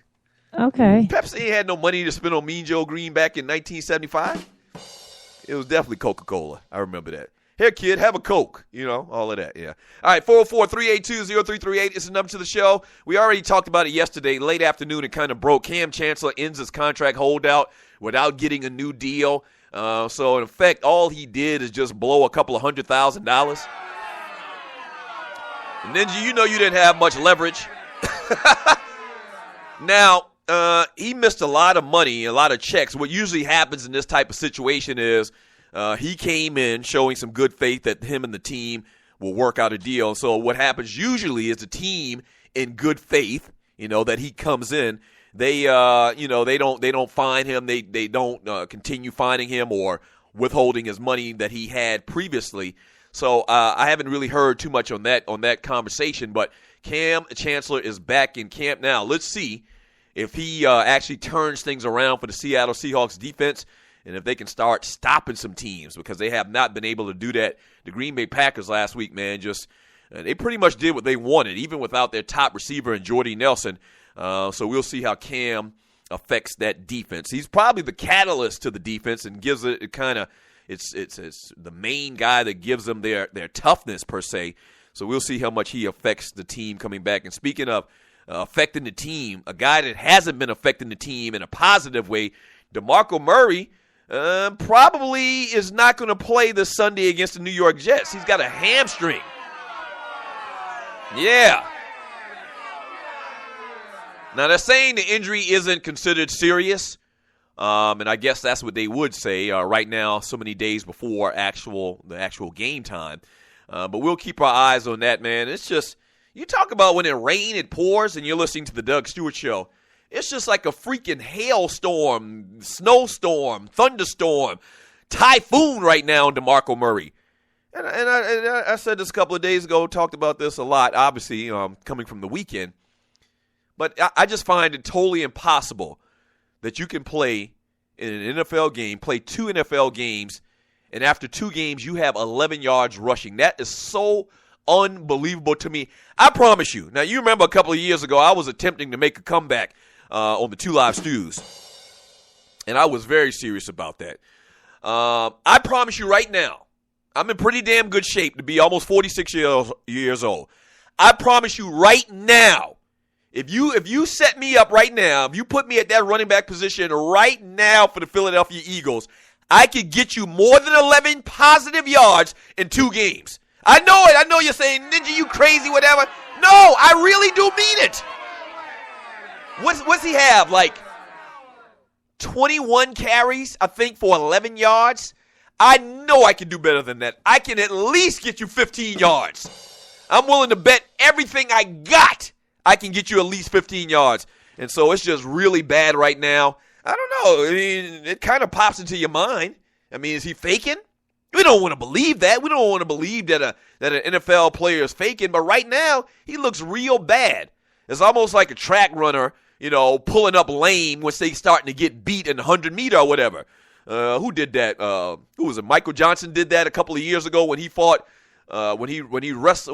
Okay.
Pepsi ain't had no money to spend on Mean Joe Green back in 1975. It was definitely Coca-Cola. I remember that. Here, kid, have a Coke. You know, all of that, yeah. All right, 404-382-0338 is the number to the show. We already talked about it yesterday. Late afternoon, it kind of broke. Cam Chancellor ends his contract holdout without getting a new deal. So, in effect, all he did is just blow a couple of $100,000. And then you know you didn't have much leverage. Now, he missed a lot of money, a lot of checks. What usually happens in this type of situation is he came in showing some good faith that him and the team will work out a deal. So what happens usually is the team, in good faith, you know, that he comes in, they don't fine him. They don't continue fining him or withholding his money that he had previously. So I haven't really heard too much on that conversation. But Cam Chancellor is back in camp now. Let's see if he actually turns things around for the Seattle Seahawks defense, and if they can start stopping some teams, because they have not been able to do that. The Green Bay Packers last week, man, just they pretty much did what they wanted, even without their top receiver in Jordy Nelson. So we'll see how Cam affects that defense. He's probably the catalyst to the defense and gives it kind of it's the main guy that gives them their toughness per se. So we'll see how much he affects the team coming back. And speaking of affecting the team, a guy that hasn't been affecting the team in a positive way, DeMarco Murray probably is not going to play this Sunday against the New York Jets. He's got a hamstring. Yeah. Now, they're saying the injury isn't considered serious, and I guess that's what they would say right now, so many days before the actual game time. But we'll keep our eyes on that, man. It's just, you talk about when it rains, it pours, and you're listening to the Doug Stewart Show. It's just like a freaking hailstorm, snowstorm, thunderstorm, typhoon right now in DeMarco Murray. And I said this a couple of days ago, talked about this a lot, obviously, coming from the weekend. But I just find it totally impossible that you can play in an NFL game, play 2 NFL games, and after 2 games you have 11 yards rushing. That is so unbelievable to me. I promise you. Now, you remember a couple of years ago, I was attempting to make a comeback on the 2 Live Stews, and I was very serious about that. I promise you right now, I'm in pretty damn good shape to be almost 46 years old. I promise you right now, if you set me up right now, if you put me at that running back position right now for the Philadelphia Eagles, I could get you more than 11 positive yards in 2 games. I know it. I know you're saying, Ninja, you crazy, whatever. No, I really do mean it. What's he have, like 21 carries, I think, for 11 yards? I know I can do better than that. I can at least get you 15 yards. I'm willing to bet everything I got I can get you at least 15 yards. And so it's just really bad right now. I don't know. I mean, it kind of pops into your mind. I mean, is he faking? We don't want to believe that. We don't want to believe that an NFL player is faking. But right now, he looks real bad. It's almost like a track runner, you know, pulling up lame once they starting to get beat in the 100-meter or whatever. Who did that? Who was it? Michael Johnson did that a couple of years ago when he fought, when he raced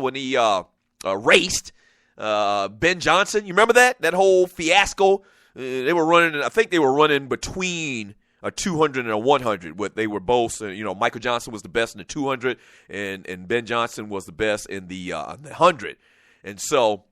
Ben Johnson. You remember that? That whole fiasco? They were running, I think they were running between a 200 and a 100. But they were both, Michael Johnson was the best in the 200, and Ben Johnson was the best in the 100. And so,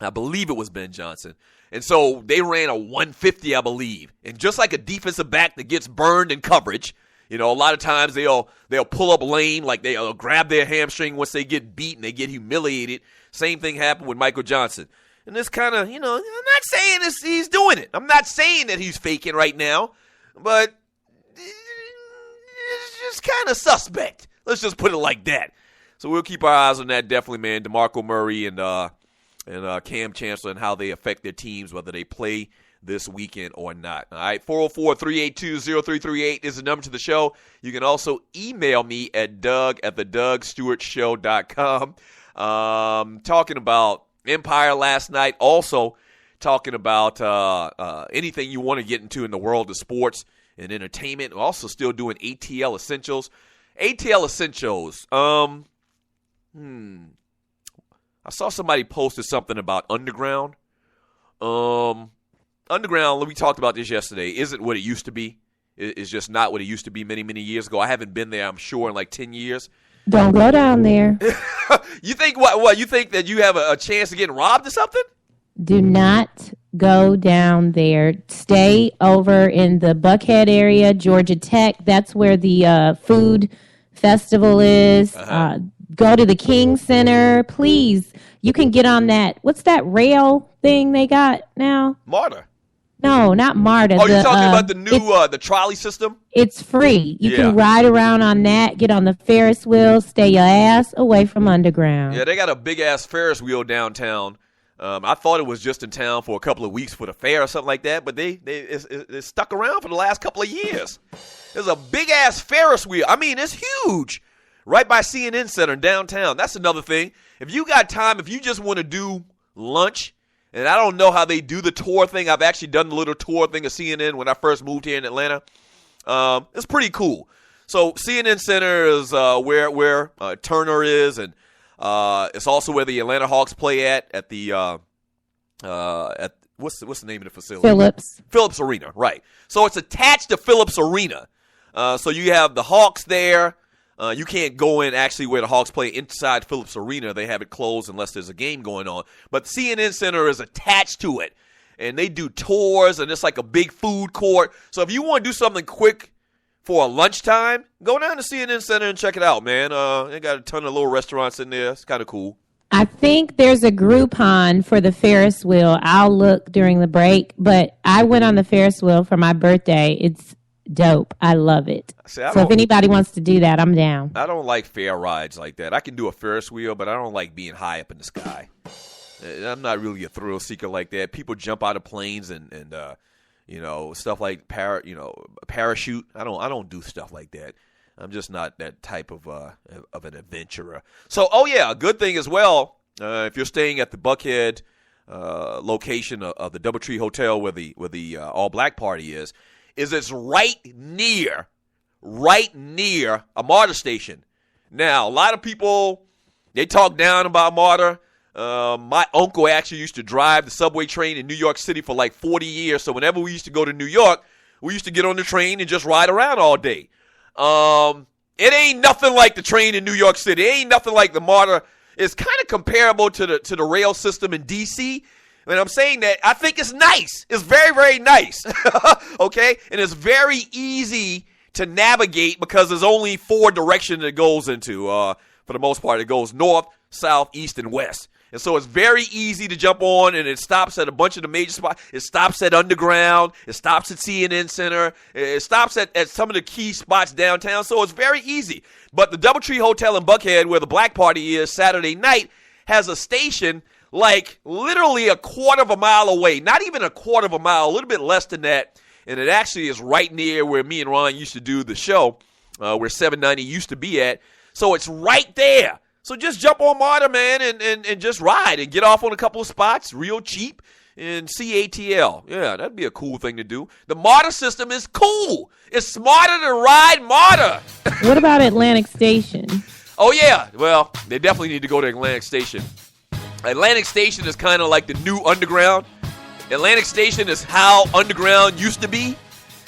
I believe it was Ben Johnson. And so they ran a 150, I believe. And just like a defensive back that gets burned in coverage, a lot of times they'll pull up lame, like they'll grab their hamstring once they get beat and they get humiliated. Same thing happened with Michael Johnson. And this kind of, I'm not saying he's doing it. I'm not saying that he's faking right now, but it's just kind of suspect. Let's just put it like that. So we'll keep our eyes on that, definitely, man. DeMarco Murray and Cam Chancellor and how they affect their teams, whether they play this weekend or not. All right, 404-382-0338 is the number to the show. You can also email me at doug@thedougstewartshow.com. Talking about Empire last night, also talking about anything you want to get into in the world of sports and entertainment. We're also still doing ATL Essentials. ATL Essentials, I saw somebody posted something about Underground. Underground, we talked about this yesterday, isn't what it used to be. It's just not what it used to be many, many years ago. I haven't been there, I'm sure, in like 10 years.
Don't go down there.
You think what? You think that you have a chance of getting robbed or something?
Do not go down there. Stay over in the Buckhead area, Georgia Tech. That's where the food festival is. Go to the King Center. Please, you can get on that. What's that rail thing they got now?
MARTA.
No, not MARTA.
Oh, you're talking about the new the trolley system?
It's free. You can ride around on that, get on the Ferris wheel, stay your ass away from Underground.
Yeah, they got a big-ass Ferris wheel downtown. I thought it was just in town for a couple of weeks for the fair or something like that, but it's stuck around for the last couple of years. There's a big-ass Ferris wheel. I mean, it's huge. Right by CNN Center downtown. That's another thing. If you got time, if you just want to do lunch, and I don't know how they do the tour thing. I've actually done the little tour thing of CNN when I first moved here in Atlanta. It's pretty cool. So CNN Center is where Turner is, and it's also where the Atlanta Hawks play at the what's the name of the facility? Phillips Arena, right. So it's attached to Phillips Arena. So you have the Hawks there. You can't go in actually where the Hawks play inside Phillips Arena. They have it closed unless there's a game going on. But CNN Center is attached to it. And they do tours, and it's like a big food court. So if you want to do something quick for a lunchtime, go down to CNN Center and check it out, man. They got a ton of little restaurants in there. It's kind of cool.
I think there's a Groupon for the Ferris wheel. I'll look during the break. But I went on the Ferris wheel for my birthday. It's dope. I love it. So if anybody wants to do that, I'm down.
I don't like fair rides like that. I can do a Ferris wheel, but I don't like being high up in the sky. I'm not really a thrill seeker like that. People jump out of planes and stuff like parachute. I don't do stuff like that. I'm just not that type of an adventurer. So, a good thing as well. If you're staying at the Buckhead location of the DoubleTree Hotel where the All Black Party is it's right near a MARTA station. Now, a lot of people, they talk down about MARTA. My uncle actually used to drive the subway train in New York City for like 40 years. So whenever we used to go to New York, we used to get on the train and just ride around all day. It ain't nothing like the train in New York City. It ain't nothing like the MARTA. It's kind of comparable to the rail system in D.C., and I'm saying that I think it's nice. It's very, very nice, okay? And it's very easy to navigate because there's only 4 directions it goes into. For the most part, it goes north, south, east, and west. And so it's very easy to jump on, and it stops at a bunch of the major spots. It stops at Underground. It stops at CNN Center. It stops at some of the key spots downtown. So it's very easy. But the DoubleTree Hotel in Buckhead, where the Black Party is Saturday night, has a station like literally a quarter of a mile away. Not even a quarter of a mile, a little bit less than that. And it actually is right near where me and Ron used to do the show, where 790 used to be at. So it's right there. So just jump on MARTA, man, and just ride and get off on a couple of spots real cheap and see ATL. Yeah, that'd be a cool thing to do. The MARTA system is cool. It's smarter to ride MARTA.
What about Atlantic Station?
Oh, yeah. Well, they definitely need to go to Atlantic Station. Atlantic Station is kind of like the new Underground. Atlantic Station is how Underground used to be.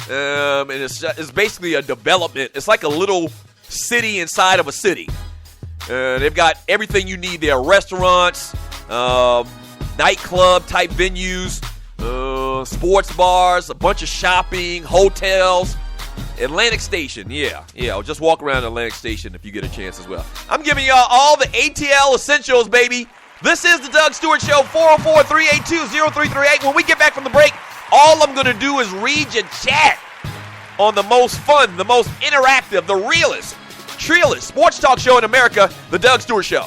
And it's basically a development. It's like a little city inside of a city. They've got everything you need there. Restaurants, nightclub type venues, sports bars, a bunch of shopping, hotels. Atlantic Station, yeah. Just walk around Atlantic Station if you get a chance as well. I'm giving y'all all the ATL Essentials, baby. This is the Doug Stewart Show, 404-382-0338. When we get back from the break, all I'm going to do is read your chat on the most fun, the most interactive, the realest, trillest sports talk show in America, the Doug Stewart Show.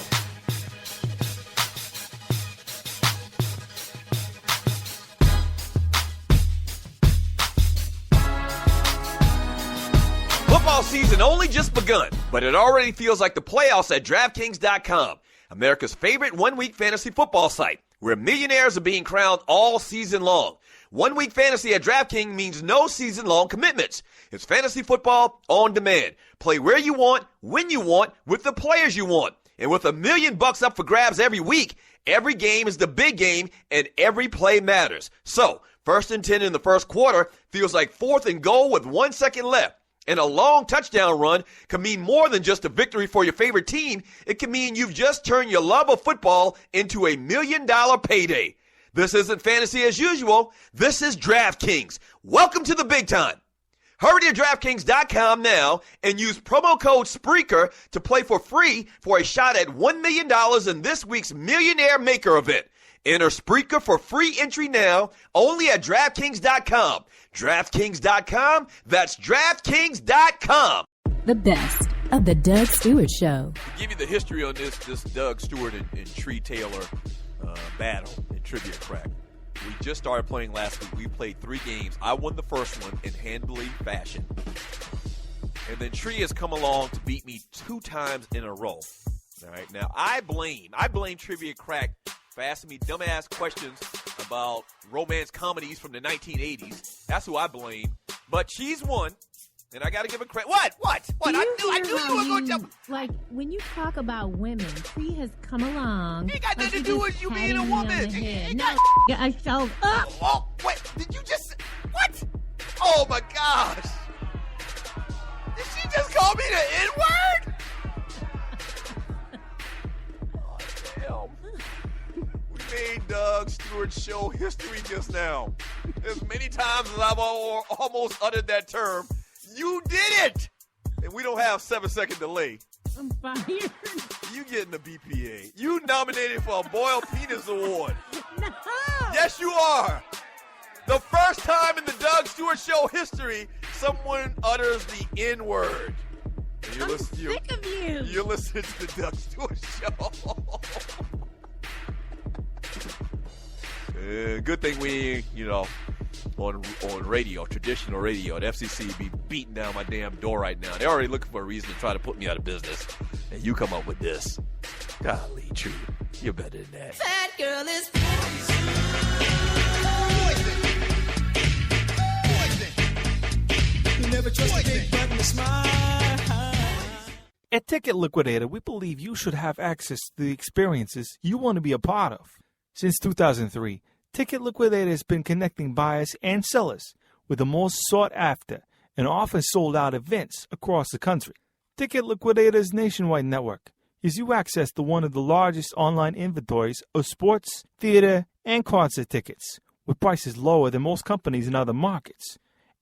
only just begun, but it already feels like the playoffs at DraftKings.com, America's favorite one-week fantasy football site, where millionaires are being crowned all season long. One-week fantasy at DraftKings means no season-long commitments. It's fantasy football on demand. Play where you want, when you want, with the players you want. And with $1 million up for grabs every week, every game is the big game, and every play matters. So, 1st and 10 in the first quarter feels like 4th and goal with 1 second left. And a long touchdown run can mean more than just a victory for your favorite team. It can mean you've just turned your love of football into $1 million payday. This isn't fantasy as usual. This is DraftKings. Welcome to the big time. Hurry to DraftKings.com now and use promo code Spreaker to play for free for a shot at $1 million in this week's Millionaire Maker event. Enter Spreaker for free entry now, only at DraftKings.com. DraftKings.com, that's DraftKings.com.
The best of the Doug Stewart Show.
To give you the history on this Doug Stewart and Tree Taylor battle in Trivia Crack. We just started playing last week. We played 3 games. I won the first one in handily fashion. And then Tree has come along to beat me 2 times in a row. All right. Now, I blame Trivia Crack for asking me dumbass questions about romance comedies from the 1980s. That's who I blame. But she's won. And I got to give her credit. What? I knew you were going to jump.
Like, when you talk about women, Tree has come along.
It got nothing to do with you being a woman.
No, I showed up.
Oh, wait. Did you just... What? Oh, my gosh. Did she just call me the N-word? Oh, damn. We made Doug Stewart show history just now. As many times as I've almost uttered that term, you did it! And we don't have 7-second delay.
I'm fired.
You getting the BPA. You nominated for a Boiled Penis Award.
No.
Yes, you are. The first time in the Doug Stewart Show history, someone utters the N-word.
I'm sick of you.
You're listening to the Doug Stewart Show. Good thing we, on radio, traditional radio, the FCC be beating down my damn door right now. They're already looking for a reason to try to put me out of business. And you come up with this. Golly, Tree, you're better than that.
That girl is poison. You never trust a big button to smile.
At Ticket Liquidator, we believe you should have access to the experiences you want to be a part of. Since 2003, Ticket Liquidator has been connecting buyers and sellers with the most sought-after and often sold-out events across the country. Ticket Liquidator's nationwide network gives you access to one of the largest online inventories of sports, theater, and concert tickets, with prices lower than most companies in other markets.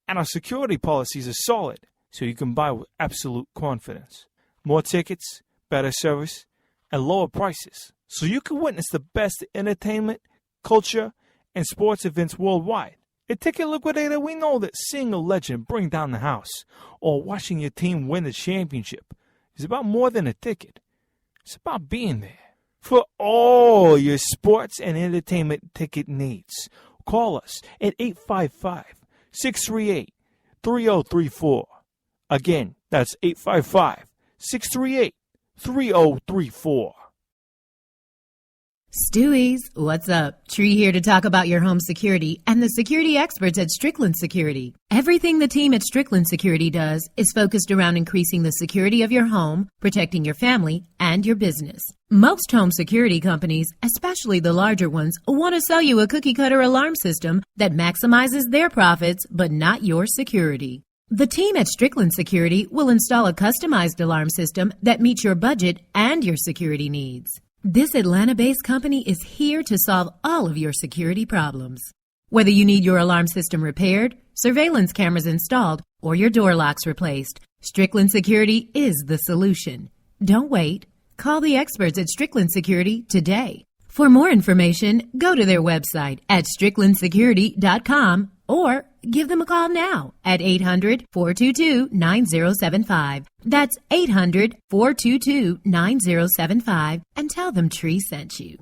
And our security policies are solid, so you can buy with absolute confidence. More tickets, better service, and lower prices, so you can witness the best entertainment, culture, and sports events worldwide. At Ticket Liquidator, we know that seeing a legend bring down the house or watching your team win the championship is about more than a ticket. It's about being there. For all your sports and entertainment ticket needs, call us at 855-638-3034. Again, that's 855-638-3034.
Stewies, what's up? Tree here to talk about your home security and the security experts at Strickland Security. Everything the team at Strickland Security does is focused around increasing the security of your home, protecting your family, and your business. Most home security companies, especially the larger ones, want to sell you a cookie-cutter alarm system that maximizes their profits but not your security. The team at Strickland Security will install a customized alarm system that meets your budget and your security needs. This Atlanta-based company is here to solve all of your security problems. Whether you need your alarm system repaired, surveillance cameras installed, or your door locks replaced, Strickland Security is the solution. Don't wait. Call the experts at Strickland Security today. For more information, go to their website at stricklandsecurity.com or give them a call now at 800-422-9075. That's 800-422-9075 and tell them Tree sent you.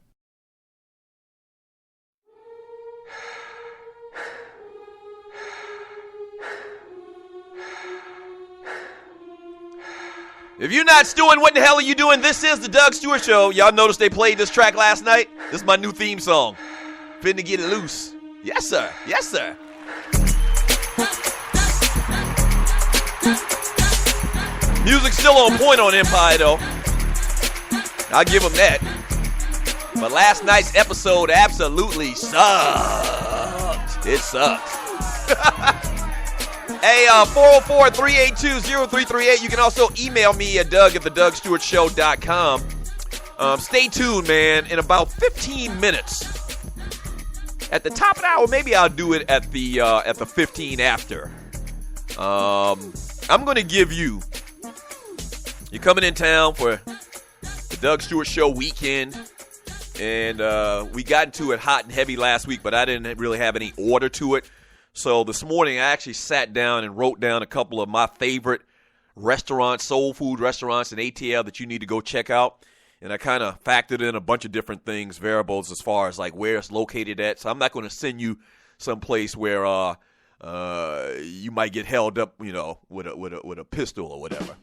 If you're not stewing, what the hell are you doing? This is the Doug Stewart Show. Y'all noticed they played this track last night? This is my new theme song. Finna get it loose. Yes, sir. Yes, sir. Music's still on point on Empire, though. I'll give them that. But last night's episode absolutely sucked. It sucks. Hey, 404-382-0338. You can also email me at doug@thedougstewartshow.com. Stay tuned, man. In about 15 minutes, at the top of the hour, maybe I'll do it at the 15 after. I'm going to give you, you're coming in town for the Doug Stewart Show weekend, and we got into it hot and heavy last week, but I didn't really have any order to it. So this morning, I actually sat down and wrote down a couple of my favorite restaurants, soul food restaurants in ATL that you need to go check out. And I kind of factored in a bunch of different things, variables as far as like where it's located at. So I'm not going to send you someplace where you might get held up, with a pistol or whatever.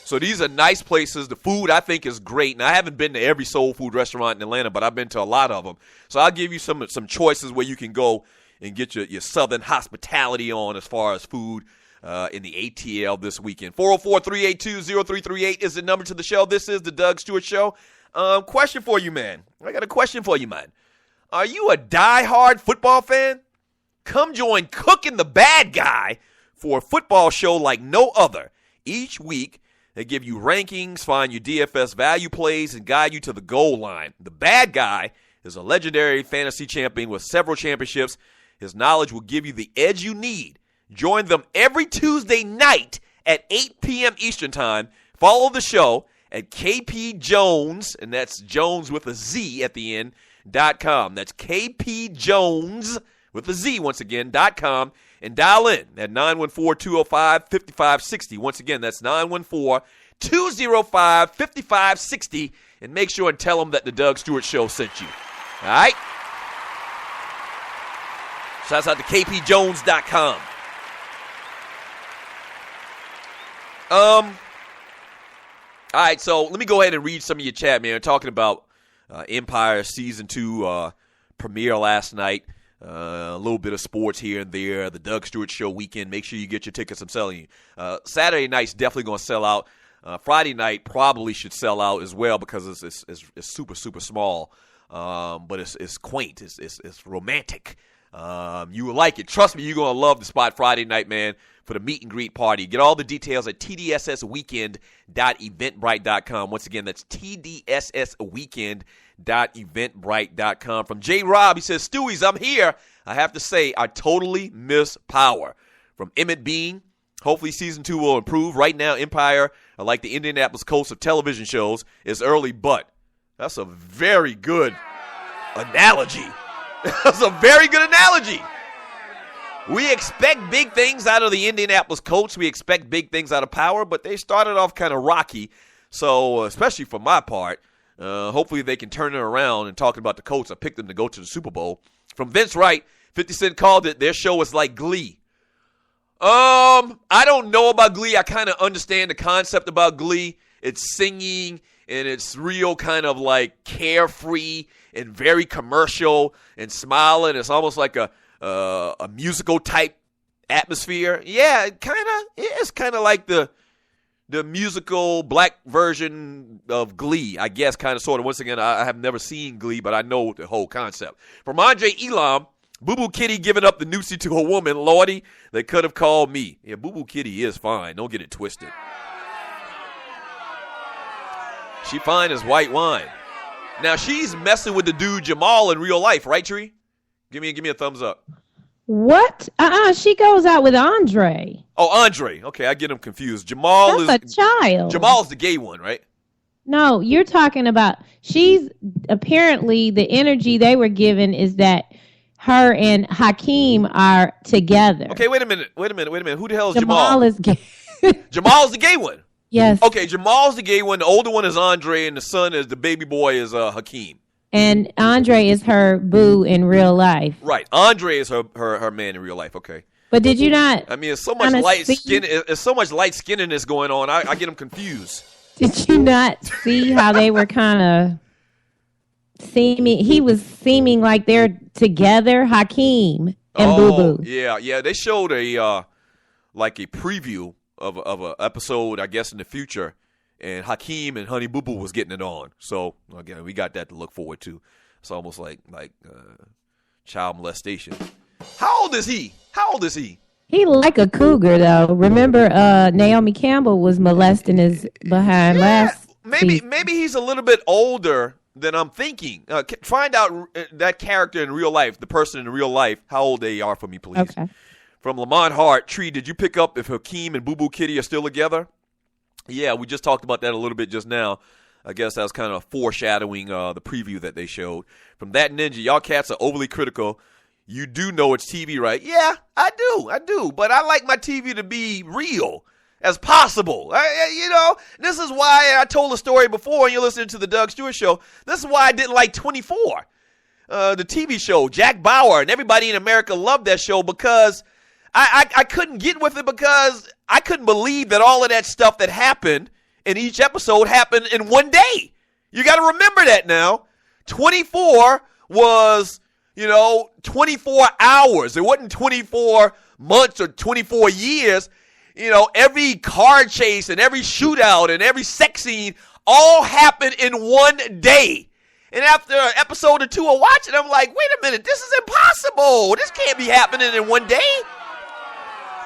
So these are nice places. The food, I think, is great. And I haven't been to every soul food restaurant in Atlanta, but I've been to a lot of them. So I'll give you some choices where you can go and get your southern hospitality on as far as food in the ATL this weekend. 404-382-0338 is the number to the show. This is the Doug Stewart Show. Question for you, man. I got a question for you, man. Are you a diehard football fan? Come join Cooking the Bad Guy for a football show like no other. Each week, they give you rankings, find your DFS value plays, and guide you to the goal line. The Bad Guy is a legendary fantasy champion with several championships. His knowledge will give you the edge you need. Join them every Tuesday night at 8 p.m. Eastern Time. Follow the show at KP Jones, and that's Jones with a Z at the end, .com. That's KP Jones with a Z once again, .com. And dial in at 914-205-5560. Once again, that's 914-205-5560. And make sure and tell them that the Doug Stewart Show sent you. All right? Shouts out to kpjones.com. All right, so let me go ahead and read some of your chat, man. We're talking about Empire Season 2 premiere last night. A little bit of sports here and there. The Doug Stewart Show weekend. Make sure you get your tickets. I'm selling you. Saturday night's definitely going to sell out. Friday night probably should sell out as well because it's super, super small. But it's quaint. It's romantic. You will like it. Trust me, you're going to love the spot Friday night, man, for the meet and greet party. Get all the details at tdssweekend.eventbrite.com. Once again, that's tdssweekend.eventbrite.com. From J. Rob, he says, Stewies, I'm here. I have to say, I totally miss Power. From Emmett Bean, hopefully season 2 will improve. Right now, Empire, like the Indianapolis Colts of television shows, is early, but that's a very good analogy. That's a very good analogy. We expect big things out of the Indianapolis Colts. We expect big things out of Power, but they started off kind of rocky. So, especially for my part, hopefully they can turn it around. And talking about the Colts, I picked them to go to the Super Bowl. From Vince Wright, 50 Cent called it, their show is like Glee. I don't know about Glee. I kind of understand the concept about Glee. It's singing, and it's real kind of like carefree and very commercial and smiling. It's almost like a musical type atmosphere. Yeah, it's kind of like the musical black version of Glee, I guess, kind of sort of. Once again, I have never seen Glee, but I know the whole concept. From Andre Elam, Boo Boo Kitty giving up the Noosie to a woman. Lordy, they could have called me. Yeah, Boo Boo Kitty is fine. Don't get it twisted. She fine as white wine. Now, she's messing with the dude Jamal in real life, right, Tree? Give me a thumbs up.
What? She goes out with Andre.
Oh, Andre. Okay, I get him confused. Jamal
That's a child.
Jamal's the gay one, right?
No, you're talking about, she's apparently the energy they were given is that her and Hakeem are together.
Okay, wait a minute. Who the hell is
Jamal?
Jamal?
Is gay.
Jamal's the gay one.
Yes.
Okay, Jamal's the gay one. The older one is Andre, and the baby boy is Hakeem.
And Andre is her boo in real life.
Right. Andre is her man in real life. Okay.
But did you not?
I mean, it's so much light skin. It's so much light skinniness going on. I get them confused.
Did you not see how they were kind of seeming? He was seeming like they're together, Hakeem and Boo Boo.
Yeah. They showed a like a preview of a episode, I guess, in the future, and Hakeem and Honey Boo Boo was getting it on. So again, we got that to look forward to. It's almost like child molestation. How old is he?
He like a cougar, though. Remember, Naomi Campbell was molesting his behind last season.
Maybe he's a little bit older than I'm thinking. Find out that character in real life, the person in real life, how old they are for me, please.
Okay.
From Lamont Hart, Tree, did you pick up if Hakeem and Boo Boo Kitty are still together? Yeah, we just talked about that a little bit just now. I guess that was kind of foreshadowing the preview that they showed. From That Ninja, y'all cats are overly critical. You do know it's TV, right? Yeah, I do. But I like my TV to be real as possible. This is why I told the story before, and you're listening to the Doug Stewart Show. This is why I didn't like 24, the TV show. Jack Bauer and everybody in America loved that show because I couldn't get with it because I couldn't believe that all of that stuff that happened in each episode happened in one day. You got to remember that now. 24 was 24 hours. It wasn't 24 months or 24 years. Every car chase and every shootout and every sex scene all happened in one day. And after an episode or two of watching, I'm like, wait a minute, this is impossible. This can't be happening in one day.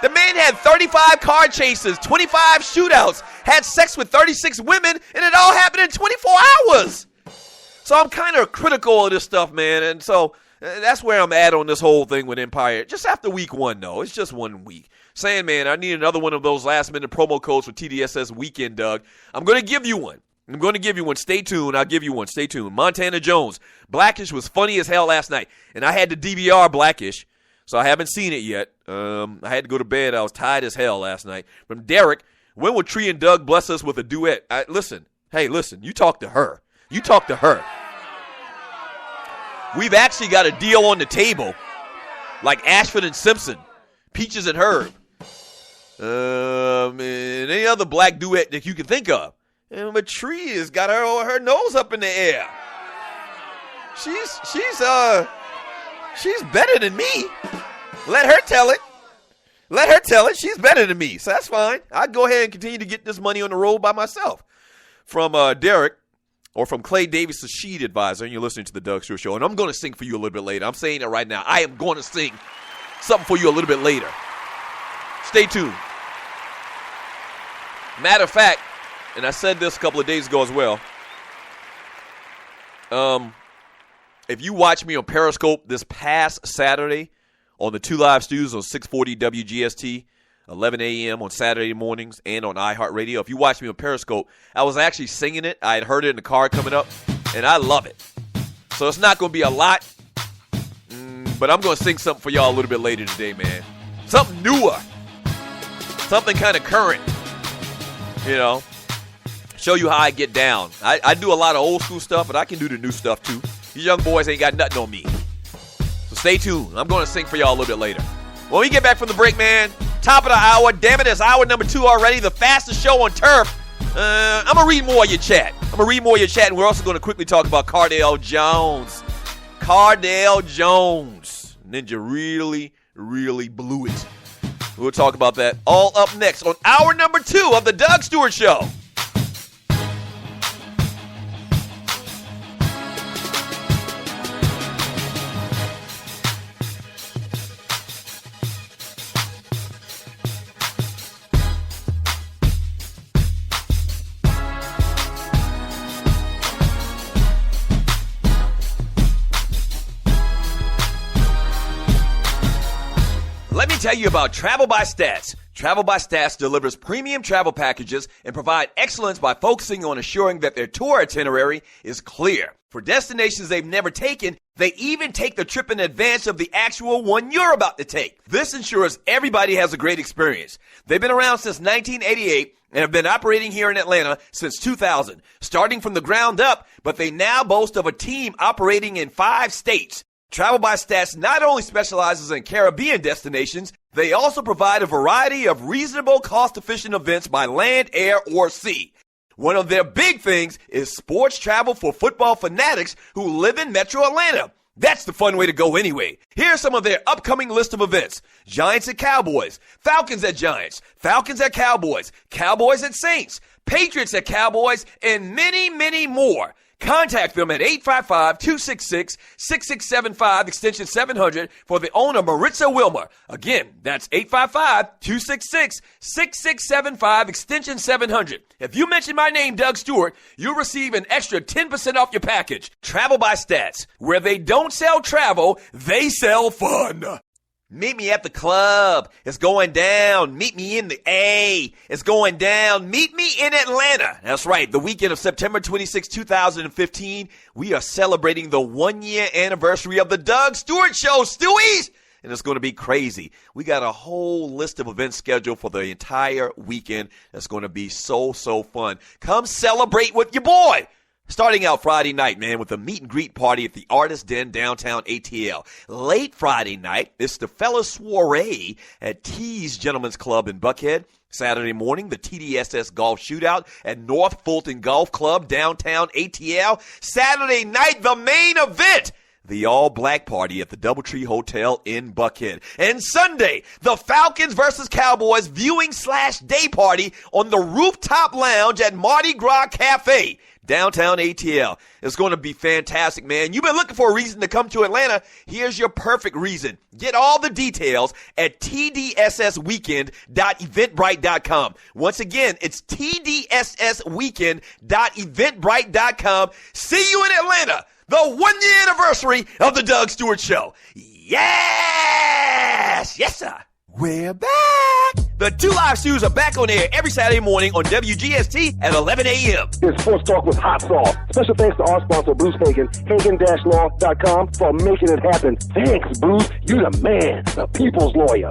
The man had 35 car chases, 25 shootouts, had sex with 36 women, and it all happened in 24 hours. So I'm kind of critical of this stuff, man. And so that's where I'm at on this whole thing with Empire. Just after week 1, though. It's just 1 week. Sandman, I need another one of those last-minute promo codes for TDSS weekend, Doug. I'm going to give you one. Stay tuned. I'll give you one. Stay tuned. Montana Jones. Blackish was funny as hell last night. And I had to DVR Blackish, so I haven't seen it yet. I had to go to bed. I was tired as hell last night. From Derek, when will Tree and Doug bless us with a duet? Listen, you talk to her. We've actually got a deal on the table, like Ashford and Simpson, Peaches and Herb, and any other black duet that you can think of. But Tree has got her nose up in the air. She's better than me. Let her tell it. She's better than me, so that's fine. I'd go ahead and continue to get this money on the road by myself. From Derek. Or from Clay Davis, the Sheet Advisor, and you're listening to the Doug Stewart Show. And I'm going to sing for you a little bit later. I'm saying it right now. I am going to sing something for you a little bit later. Stay tuned. Matter of fact, and I said this a couple of days ago as well, if you watch me on Periscope this past Saturday on the 2 Live Stews on 640 WGST, 11 a.m. on Saturday mornings and on iHeartRadio. If you watch me on Periscope, I was actually singing it. I had heard it in the car coming up, and I love it. So it's not going to be a lot, but I'm going to sing something for y'all a little bit later today, man. Something newer. Something kind of current. Show you how I get down. I do a lot of old school stuff, but I can do the new stuff too. You young boys ain't got nothing on me. So stay tuned. I'm going to sing for y'all a little bit later. When we get back from the break, man, top of the hour. Damn it, it's hour number 2 already. The fastest show on turf. I'm going to read more of your chat. And we're also going to quickly talk about Cardale Jones. Ninja really, really blew it. We'll talk about that all up next on hour number 2 of the Doug Stewart Show. Let me tell you about Travel by Stats. Travel by Stats delivers premium travel packages and provide excellence by focusing on assuring that their tour itinerary is clear. For destinations they've never taken, they even take the trip in advance of the actual one you're about to take. This ensures everybody has a great experience. They've been around since 1988 and have been operating here in Atlanta since 2000, starting from the ground up, but they now boast of a team operating in 5 states. Travel by Stats not only specializes in Caribbean destinations, they also provide a variety of reasonable, cost-efficient events by land, air, or sea. One of their big things is sports travel for football fanatics who live in Metro Atlanta. That's the fun way to go anyway. Here's some of their upcoming list of events. Giants at Cowboys, Falcons at Giants, Falcons at Cowboys, Cowboys at Saints, Patriots at Cowboys, and many, many more. Contact them at 855-266-6675, extension 700 for the owner, Maritza Wilmer. Again, that's 855-266-6675, extension 700. If you mention my name, Doug Stewart, you'll receive an extra 10% off your package. Travel by Stats, where they don't sell travel, they sell fun. Meet me at the club. It's going down. Meet me in the A. It's going down. Meet me in Atlanta. That's right. The weekend of September 26, 2015, we are celebrating the 1-year anniversary of the Doug Stewart Show, Stewies. And it's going to be crazy. We got a whole list of events scheduled for the entire weekend. That's going to be so fun. Come celebrate with your boy. Starting out Friday night, man, with a meet and greet party at the Artist Den downtown ATL. Late Friday night, it's the Fella Soiree at T's Gentlemen's Club in Buckhead. Saturday morning, the TDSS Golf Shootout at North Fulton Golf Club downtown ATL. Saturday night, the main event, the all-black party at the Doubletree Hotel in Buckhead. And Sunday, the Falcons versus Cowboys viewing/day party on the rooftop lounge at Mardi Gras Cafe, downtown ATL. It's going to be fantastic, man. You've been looking for a reason to come to Atlanta. Here's your perfect reason. Get all the details at tdssweekend.eventbrite.com. Once again, it's tdssweekend.eventbrite.com. See you in Atlanta. The 1-year anniversary of the Doug Stewart Show. Yes! Yes, sir. We're back. The Two Live Stews are back on air every Saturday morning on WGST at 11 a.m.
It's Sports Talk with Hot Sauce. Special thanks to our sponsor, Bruce Hagen, Hagen-Law.com, for making it happen. Thanks, Bruce. You the man, the people's lawyer.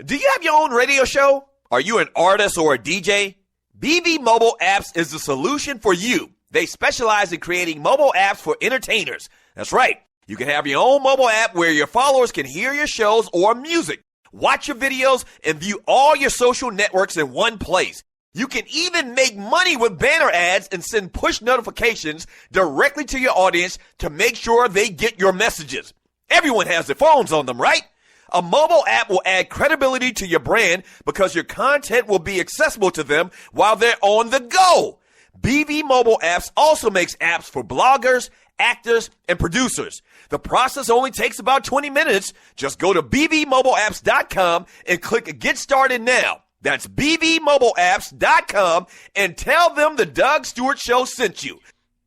Do you have your own radio show? Are you an artist or a DJ? BV Mobile Apps is the solution for you. They specialize in creating mobile apps for entertainers. That's right. You can have your own mobile app where your followers can hear your shows or music, watch your videos, and view all your social networks in one place. You can even make money with banner ads and send push notifications directly to your audience to make sure they get your messages. Everyone has their phones on them, right? A mobile app will add credibility to your brand because your content will be accessible to them while they're on the go. BV Mobile Apps also makes apps for bloggers, actors, and producers. The process only takes about 20 minutes. Just go to bvmobileapps.com and click Get Started Now. That's bvmobileapps.com and tell them the Doug Stewart Show sent you.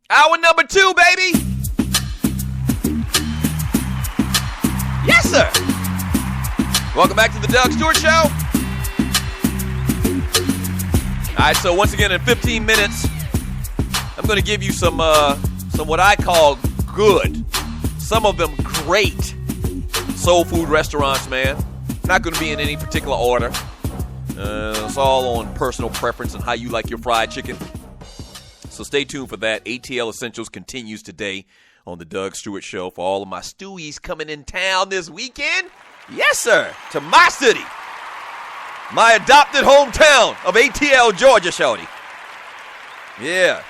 Hour number 2, baby. Yes, sir. Welcome back to the Doug Stewart Show. All right, so once again in 15 minutes, I'm going to give you some what I call good, some of them great soul food restaurants, man. Not going to be in any particular order. It's all on personal preference and how you like your fried chicken. So stay tuned for that. ATL Essentials continues today on the Doug Stewart Show for all of my Stewies coming in town this weekend. Yes, sir, to my city, my adopted hometown of ATL, Georgia, shorty. Yeah.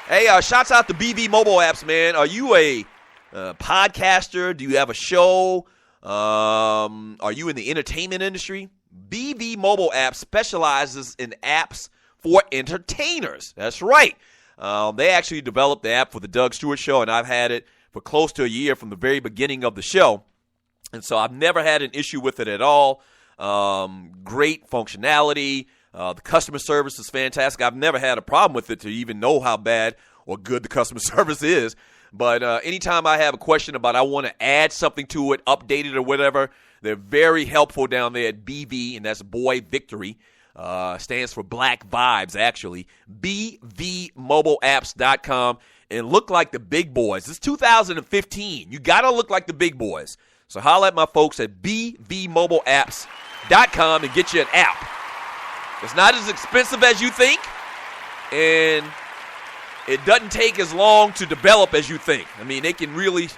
Hey, shouts out to BV Mobile Apps, man. Are you a podcaster? Do you have a show? Are you in the entertainment industry? BV Mobile Apps specializes in apps for entertainers. That's right. They actually developed the app for the Doug Stewart Show, and I've had it for close to a year from the very beginning of the show. And so I've never had an issue with it at all. Great functionality. The customer service is fantastic. I've never had a problem with it to even know how bad or good the customer service is. But anytime I have a question about I want to add something to it, update it or whatever, they're very helpful down there at BV, and that's Boy Victory. Stands for Black Vibes, actually. BVMobileApps.com. And look like the big boys. It's 2015. You got to look like the big boys. So holla at my folks at BVMobileApps.com and get you an app. It's not as expensive as you think, and it doesn't take as long to develop as you think. I mean, they can really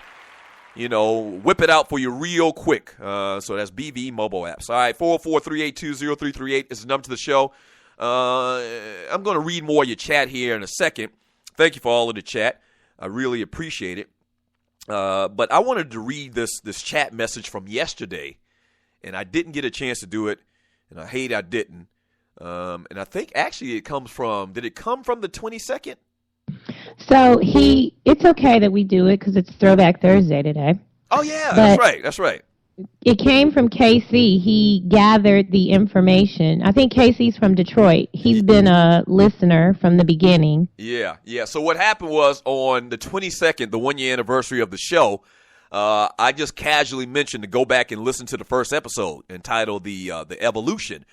whip it out for you real quick. So that's BV mobile apps. All right, 404-382-0338 is the number to the show. I'm going to read more of your chat here in a second. Thank you for all of the chat. I really appreciate it. But I wanted to read this chat message from yesterday, and I didn't get a chance to do it, and I hate I didn't. And I think actually it comes from, did it come from the 22nd?
So it's okay that we do it because it's Throwback Thursday today.
Oh, yeah,
But
that's right.
it came from KC. He gathered the information. I think KC's from Detroit. He's been a listener from the beginning.
Yeah. So what happened was on the 22nd, the 1-year anniversary of the show, I just casually mentioned to go back and listen to the first episode entitled The Evolution,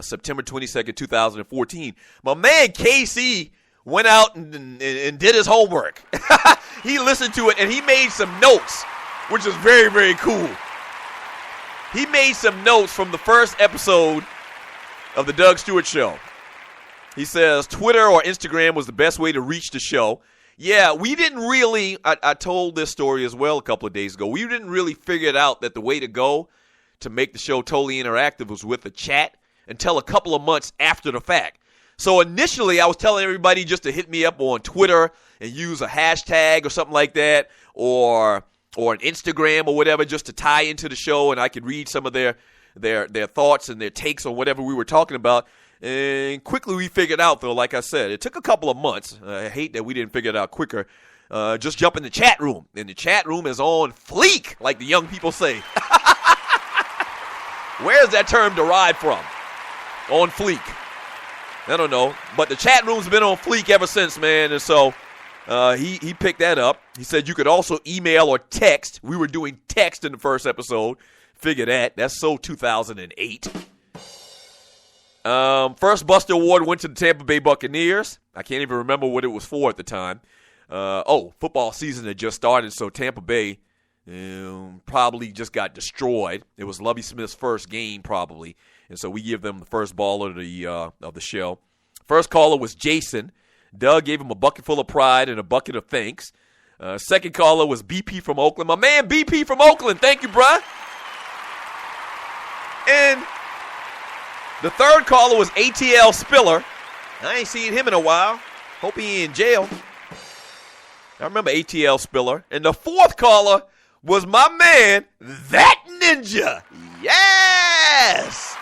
September 22nd, 2014. My man KC went out and did his homework. He listened to it, and he made some notes, which is very, very cool. He made some notes from the first episode of the Doug Stewart Show. He says Twitter or Instagram was the best way to reach the show. Yeah, we didn't really, I told this story as well a couple of days ago. We didn't really figure it out that the way to go to make the show totally interactive was with a chat until a couple of months after the fact. So initially, I was telling everybody just to hit me up on Twitter and use a hashtag or something like that, or an Instagram or whatever, just to tie into the show, and I could read some of their thoughts and their takes on whatever we were talking about. And quickly we figured out, though, like I said, it took a couple of months. I hate that we didn't figure it out quicker. Just jump in the chat room, and the chat room is on fleek, like the young people say. Where's that term derived from? On fleek. I don't know, but the chat room's been on fleek ever since, man, and so he picked that up. He said you could also email or text. We were doing text in the first episode. Figure that. That's so 2008. First Buster Award went to the Tampa Bay Buccaneers. I can't even remember what it was for at the time. Football season had just started, so Tampa Bay probably just got destroyed. It was Lovie Smith's first game, probably. And so we give them the first ball of the show. First caller was Jason. Doug gave him a bucket full of pride and a bucket of thanks. Second caller was BP from Oakland. My man BP from Oakland. Thank you, bruh. And the third caller was ATL Spiller. I ain't seen him in a while. Hope he in jail. I remember ATL Spiller. And the fourth caller was my man, That Ninja. Yes!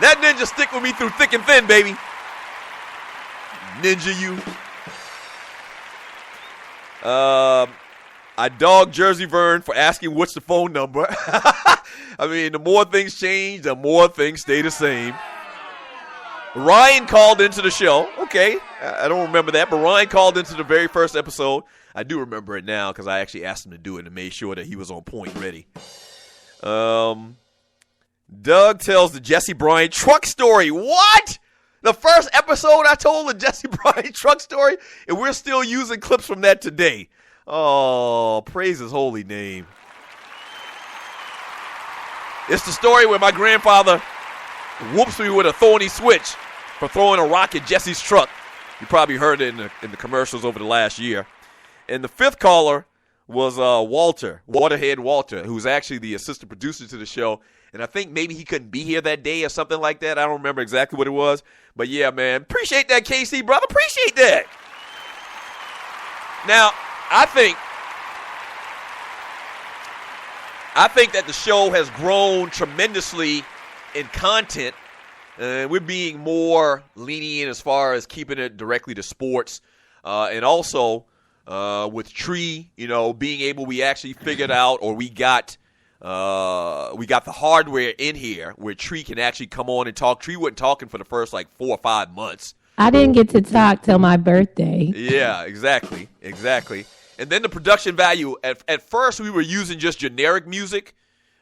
That Ninja stick with me through thick and thin, baby. Ninja you. I dog Jersey Vern for asking what's the phone number. I mean, the more things change, the more things stay the same. Ryan called into the show. Okay, I don't remember that, but Ryan called into the very first episode. I do remember it now because I actually asked him to do it and made sure that he was on point ready. Doug tells the Jesse Bryant truck story. What? The first episode I told the Jesse Bryant truck story, and we're still using clips from that today. Oh, praise his holy name. It's the story where my grandfather whoops me with a thorny switch for throwing a rock at Jesse's truck. You probably heard it in the commercials over the last year. And the fifth caller was Waterhead Walter, who's actually the assistant producer to the show. And I think maybe he couldn't be here that day or something like that. I don't remember exactly what it was. But, yeah, man, appreciate that, KC, brother. Appreciate that. Now, I think that the show has grown tremendously in content. We're being more lenient as far as keeping it directly to sports. And also with Tree, being able, we actually figured out, or we got the hardware in here where Tree can actually come on and talk. Tree wasn't talking for the first 4 or 5 months.
I didn't get to talk till my birthday.
Yeah, exactly. And then the production value, at first we were using just generic music,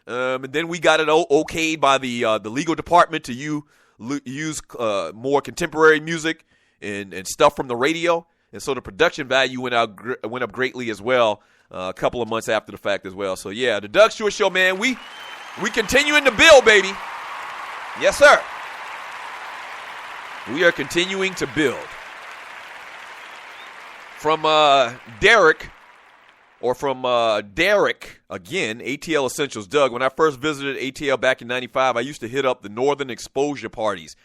and then we got it okayed by the legal department to use more contemporary music and stuff from the radio. And so the production value went up greatly as well, a couple of months after the fact as well. So, yeah, the Doug Stewart Show, man, we continuing to build, baby. Yes, sir. We are continuing to build. From Derek, or from Derek, again, ATL Essentials. Doug, when I first visited ATL back in 95, I used to hit up the Northern Exposure parties.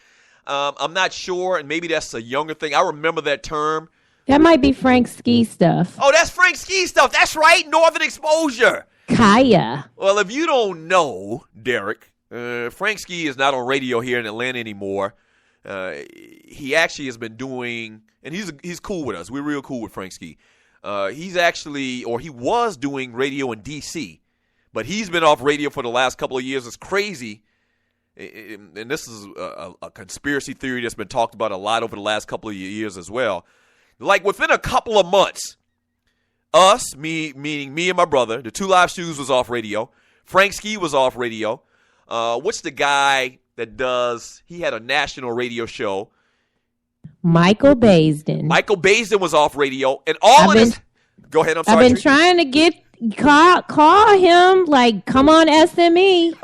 I'm not sure, and maybe that's a younger thing. I remember that term.
That might be Frank Ski stuff.
Oh, that's Frank Ski stuff. That's right, Northern Exposure.
Kaya.
Well, if you don't know, Derek, Frank Ski is not on radio here in Atlanta anymore. He actually has been doing, and he's cool with us. We're real cool with Frank Ski. He's actually, or he was doing radio in D.C., but he's been off radio for the last couple of years. It's crazy. And this is a conspiracy theory that's been talked about a lot over the last couple of years as well. Like within a couple of months, meaning me and my brother, the Two Live Shoes was off radio. Frank Ski was off radio. What's the guy that he had a national radio show?
Michael Baisden.
Michael Baisden was off radio. And all of this. Go ahead, I'm sorry.
I've been trying to call him, like, come on, SME.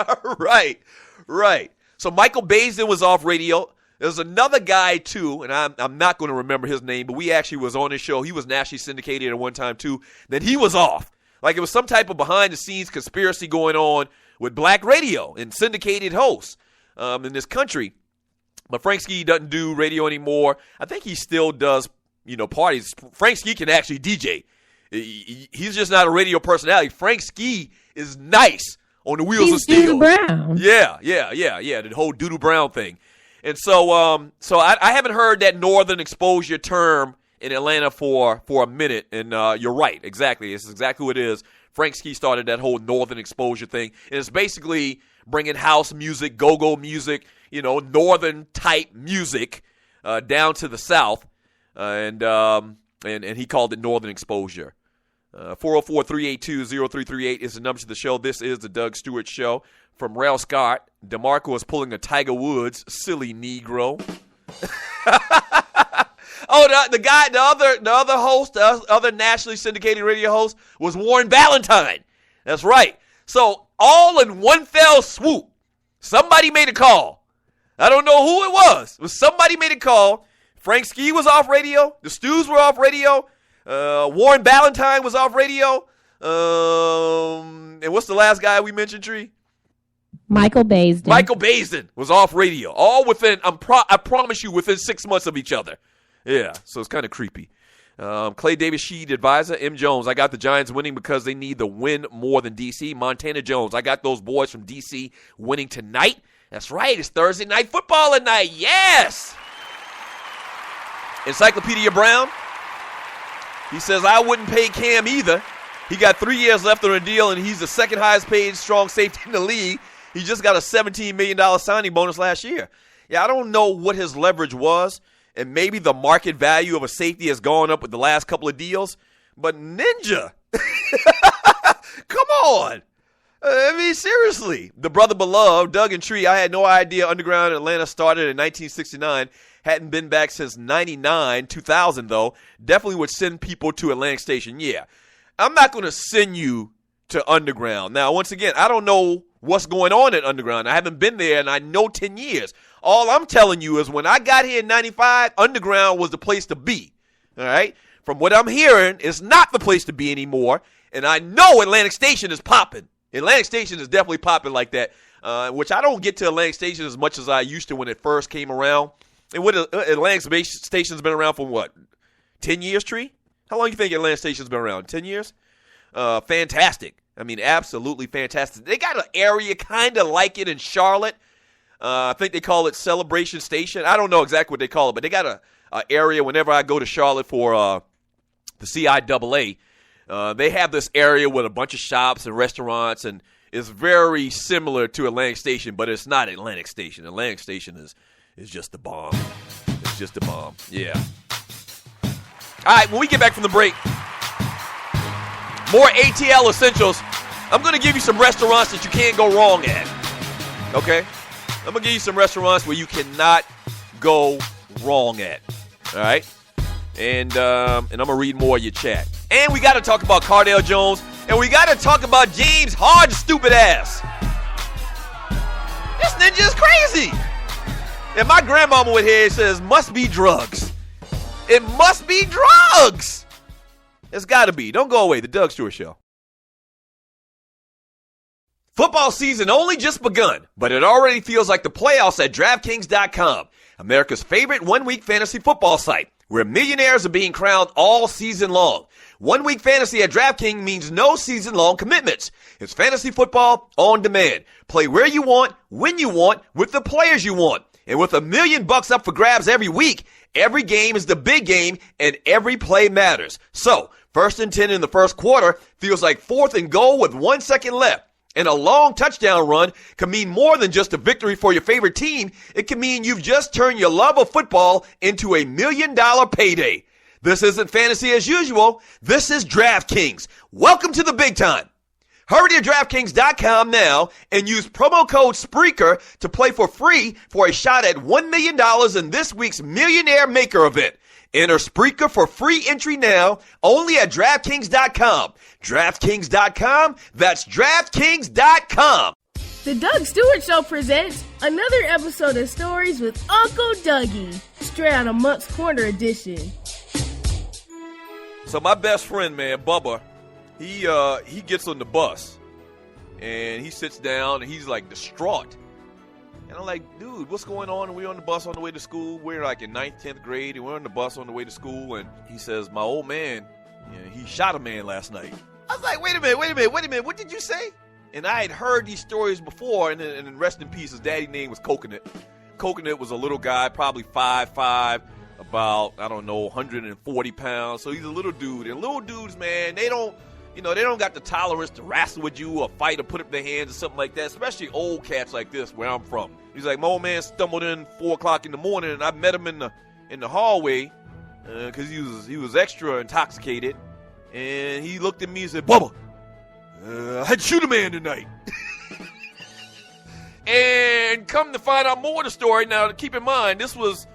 Right. So Michael Baisden was off radio. There's another guy, too, and I'm not going to remember his name, but we actually was on his show. He was nationally syndicated at one time, too. Then he was off. Like it was some type of behind-the-scenes conspiracy going on with black radio and syndicated hosts in this country. But Frank Ski doesn't do radio anymore. I think he still does, parties. Frank Ski can actually DJ. He's just not a radio personality. Frank Ski is nice on the wheels of steel.
Doodoo Brown.
Yeah. The whole Doodoo Brown thing. And so I haven't heard that Northern Exposure term in Atlanta for a minute. And you're right. Exactly. It's exactly what it is. Frank Ski started that whole Northern Exposure thing. And it's basically bringing house music, go-go music, Northern type music down to the South. And he called it Northern Exposure. 404-382-0338 is the number to the show. This is the Doug Stewart Show. From Rail Scott, DeMarco is pulling a Tiger Woods, silly Negro. The other host, the other nationally syndicated radio host was Warren Ballantyne. That's right. So all in one fell swoop, somebody made a call. I don't know who it was. Somebody made a call. Frank Ski was off radio. The Stews were off radio. Warren Ballantyne was off radio. And what's the last guy we mentioned, Tree?
Michael Baisden.
Michael Baisden was off radio. All within, I promise you, within 6 months of each other. Yeah, so it's kind of creepy. Clay Davis Sheed advisor, M. Jones. I got the Giants winning because they need the win more than D.C. Montana Jones. I got those boys from D.C. winning tonight. That's right. It's Thursday night football at night. Yes. Encyclopedia Brown. He says, I wouldn't pay Cam either. He got 3 years left on a deal, and he's the second highest paid strong safety in the league. He just got a $17 million signing bonus last year. Yeah, I don't know what his leverage was, and maybe the market value of a safety has gone up with the last couple of deals. But Ninja, come on. I mean, seriously. The brother beloved, Doug and Tree, I had no idea Underground Atlanta started in 1969. Hadn't been back since 99, 2000, though. Definitely would send people to Atlantic Station. Yeah, I'm not going to send you to Underground. Now, once again, I don't know what's going on at Underground. I haven't been there, and I know 10 years. All I'm telling you is when I got here in 95, Underground was the place to be. All right? From what I'm hearing, it's not the place to be anymore, and I know Atlantic Station is popping. Atlantic Station is definitely popping like that, which I don't get to Atlantic Station as much as I used to when it first came around. And what Atlantic Station's been around for what? 10 years, Tree? How long do you think Atlantic Station's been around? 10 years? Fantastic. I mean, absolutely fantastic. They got an area kind of like it in Charlotte. I think they call it Celebration Station. I don't know exactly what they call it, but they got a area whenever I go to Charlotte for the CIAA. They have this area with a bunch of shops and restaurants, and it's very similar to Atlantic Station, but it's not Atlantic Station. Atlantic Station is just the bomb. It's just the bomb. Yeah. All right, when we get back from the break, more ATL Essentials. I'm going to give you some restaurants that you can't go wrong at. Okay? I'm going to give you some restaurants where you cannot go wrong at. All right? And I'm going to read more of your chat. And we got to talk about Cardale Jones. And we got to talk about James Harden's stupid ass. This ninja is crazy. And my grandmama would hear it says, must be drugs. It must be drugs. It's got to be. Don't go away. The Doug Stewart Show. Football season only just begun, but it already feels like the playoffs at DraftKings.com, America's favorite one-week fantasy football site, where millionaires are being crowned all season long. One-week fantasy at DraftKings means no season-long commitments. It's fantasy football on demand. Play where you want, when you want, with the players you want. And with $1 million up for grabs every week, every game is the big game, and every play matters. So, 1st and 10 in the first quarter feels like 4th and goal with 1 second left. And a long touchdown run can mean more than just a victory for your favorite team. It can mean you've just turned your love of football into $1 million payday. This isn't fantasy as usual. This is DraftKings. Welcome to the big time. Hurry to DraftKings.com now and use promo code Spreaker to play for free for a shot at $1 million in this week's Millionaire Maker event. Enter Spreaker for free entry now, only at DraftKings.com. DraftKings.com, that's DraftKings.com.
The Doug Stewart Show presents another episode of Stories with Uncle Dougie, straight out of Monk's Corner edition.
So my best friend, man, Bubba, he gets on the bus, and he sits down, and he's, like, distraught. And I'm like, dude, what's going on? And we're on the bus on the way to school. We're like in 9th, 10th grade, and we're on the bus on the way to school. And he says, my old man, he shot a man last night. I was like, wait a minute. What did you say? And I had heard these stories before, and rest in peace, his daddy's name was Coconut. Coconut was a little guy, probably 5'5", about, 140 pounds. So he's a little dude. And little dudes, man, they don't got the tolerance to wrestle with you or fight or put up their hands or something like that, especially old cats like this where I'm from. He's like, my old man stumbled in 4 o'clock in the morning, and I met him in the hallway because he was extra intoxicated. And he looked at me and said, Bubba, I had to shoot a man tonight. And come to find out more of the story, now keep in mind, this was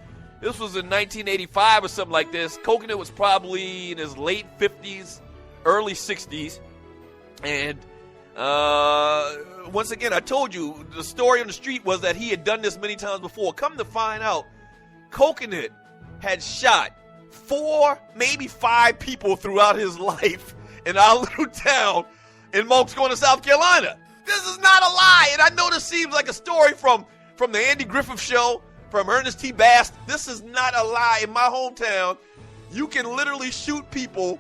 in 1985 or something like this. Coconut was probably in his late 50s, early 60s. And once again, I told you, the story on the street was that he had done this many times before. Come to find out, Coconut had shot 4, maybe 5 people throughout his life in our little town in Monk's Corner, South Carolina. This is not a lie. And I know this seems like a story from the Andy Griffith Show, from Ernest T. Bass. This is not a lie. In my hometown, you can literally shoot people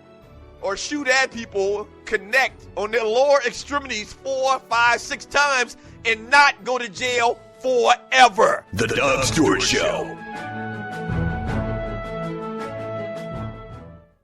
or shoot at people, connect on their lower extremities 4, 5, 6 times and not go to jail forever.
The Doug Stewart Show.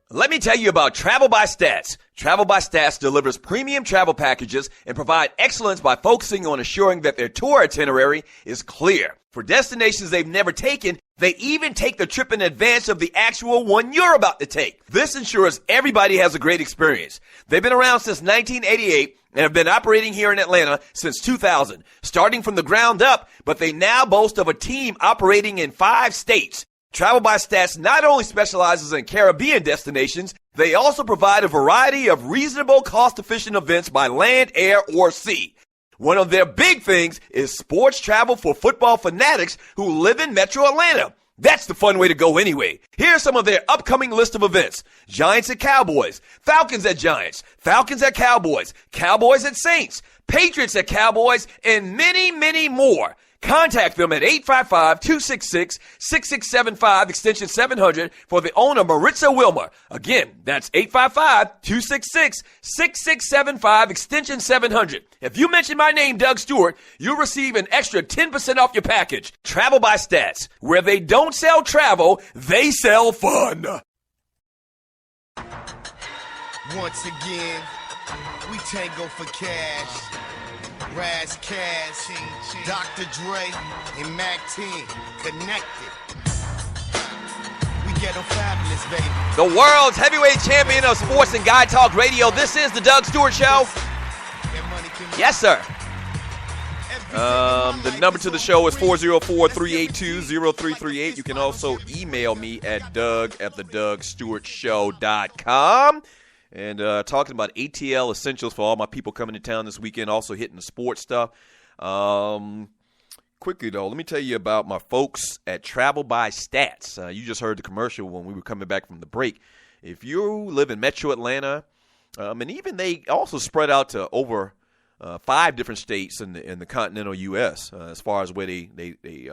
Let me tell you about Travel by Stats. Travel by Stats delivers premium travel packages and provide excellence by focusing on assuring that their tour itinerary is clear. For destinations they've never taken, they even take the trip in advance of the actual one you're about to take. This ensures everybody has a great experience. They've been around since 1988 and have been operating here in Atlanta since 2000, starting from the ground up, but they now boast of a team operating in 5 states. Travel by Stats not only specializes in Caribbean destinations, they also provide a variety of reasonable, cost-efficient events by land, air, or sea. One of their big things is sports travel for football fanatics who live in Metro Atlanta. That's the fun way to go anyway. Here's some of their upcoming list of events. Giants at Cowboys, Falcons at Giants, Falcons at Cowboys, Cowboys at Saints, Patriots at Cowboys, and many, many more. Contact them at 855-266-6675, extension 700, for the owner, Maritza Wilmer. Again, that's 855-266-6675, extension 700. If you mention my name, Doug Stewart, you'll receive an extra 10% off your package. Travel by Stats. Where they don't sell travel, they sell fun.
Once again, we tango for cash. Raz Cash, Dr. Dre, and Mac 10, connected. We get them fabulous, baby.
The world's heavyweight champion of sports and guy talk radio. This is the Doug Stewart Show. Yes, sir. The number to the show is 404-382-0338. You can also email me at doug@thedougstewartshow.com. And talking about ATL Essentials for all my people coming to town this weekend, also hitting the sports stuff. Quickly, though, let me tell you about my folks at Travel by Stats. You just heard the commercial when we were coming back from the break. if you live in Metro Atlanta, and even they also spread out to over 5 different states in the continental U.S. As far as where they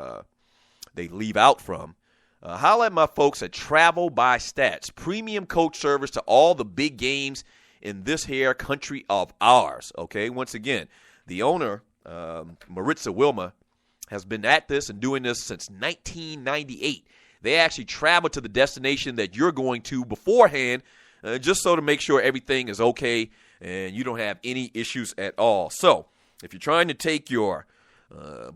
leave out from. Holla at my folks at Travel by Stats, premium coach service to all the big games in this here country of ours. Okay, once again, the owner, Maritza Wilma, has been at this and doing this since 1998. They actually travel to the destination that you're going to beforehand, just so to make sure everything is okay and you don't have any issues at all. So, if you're trying to take your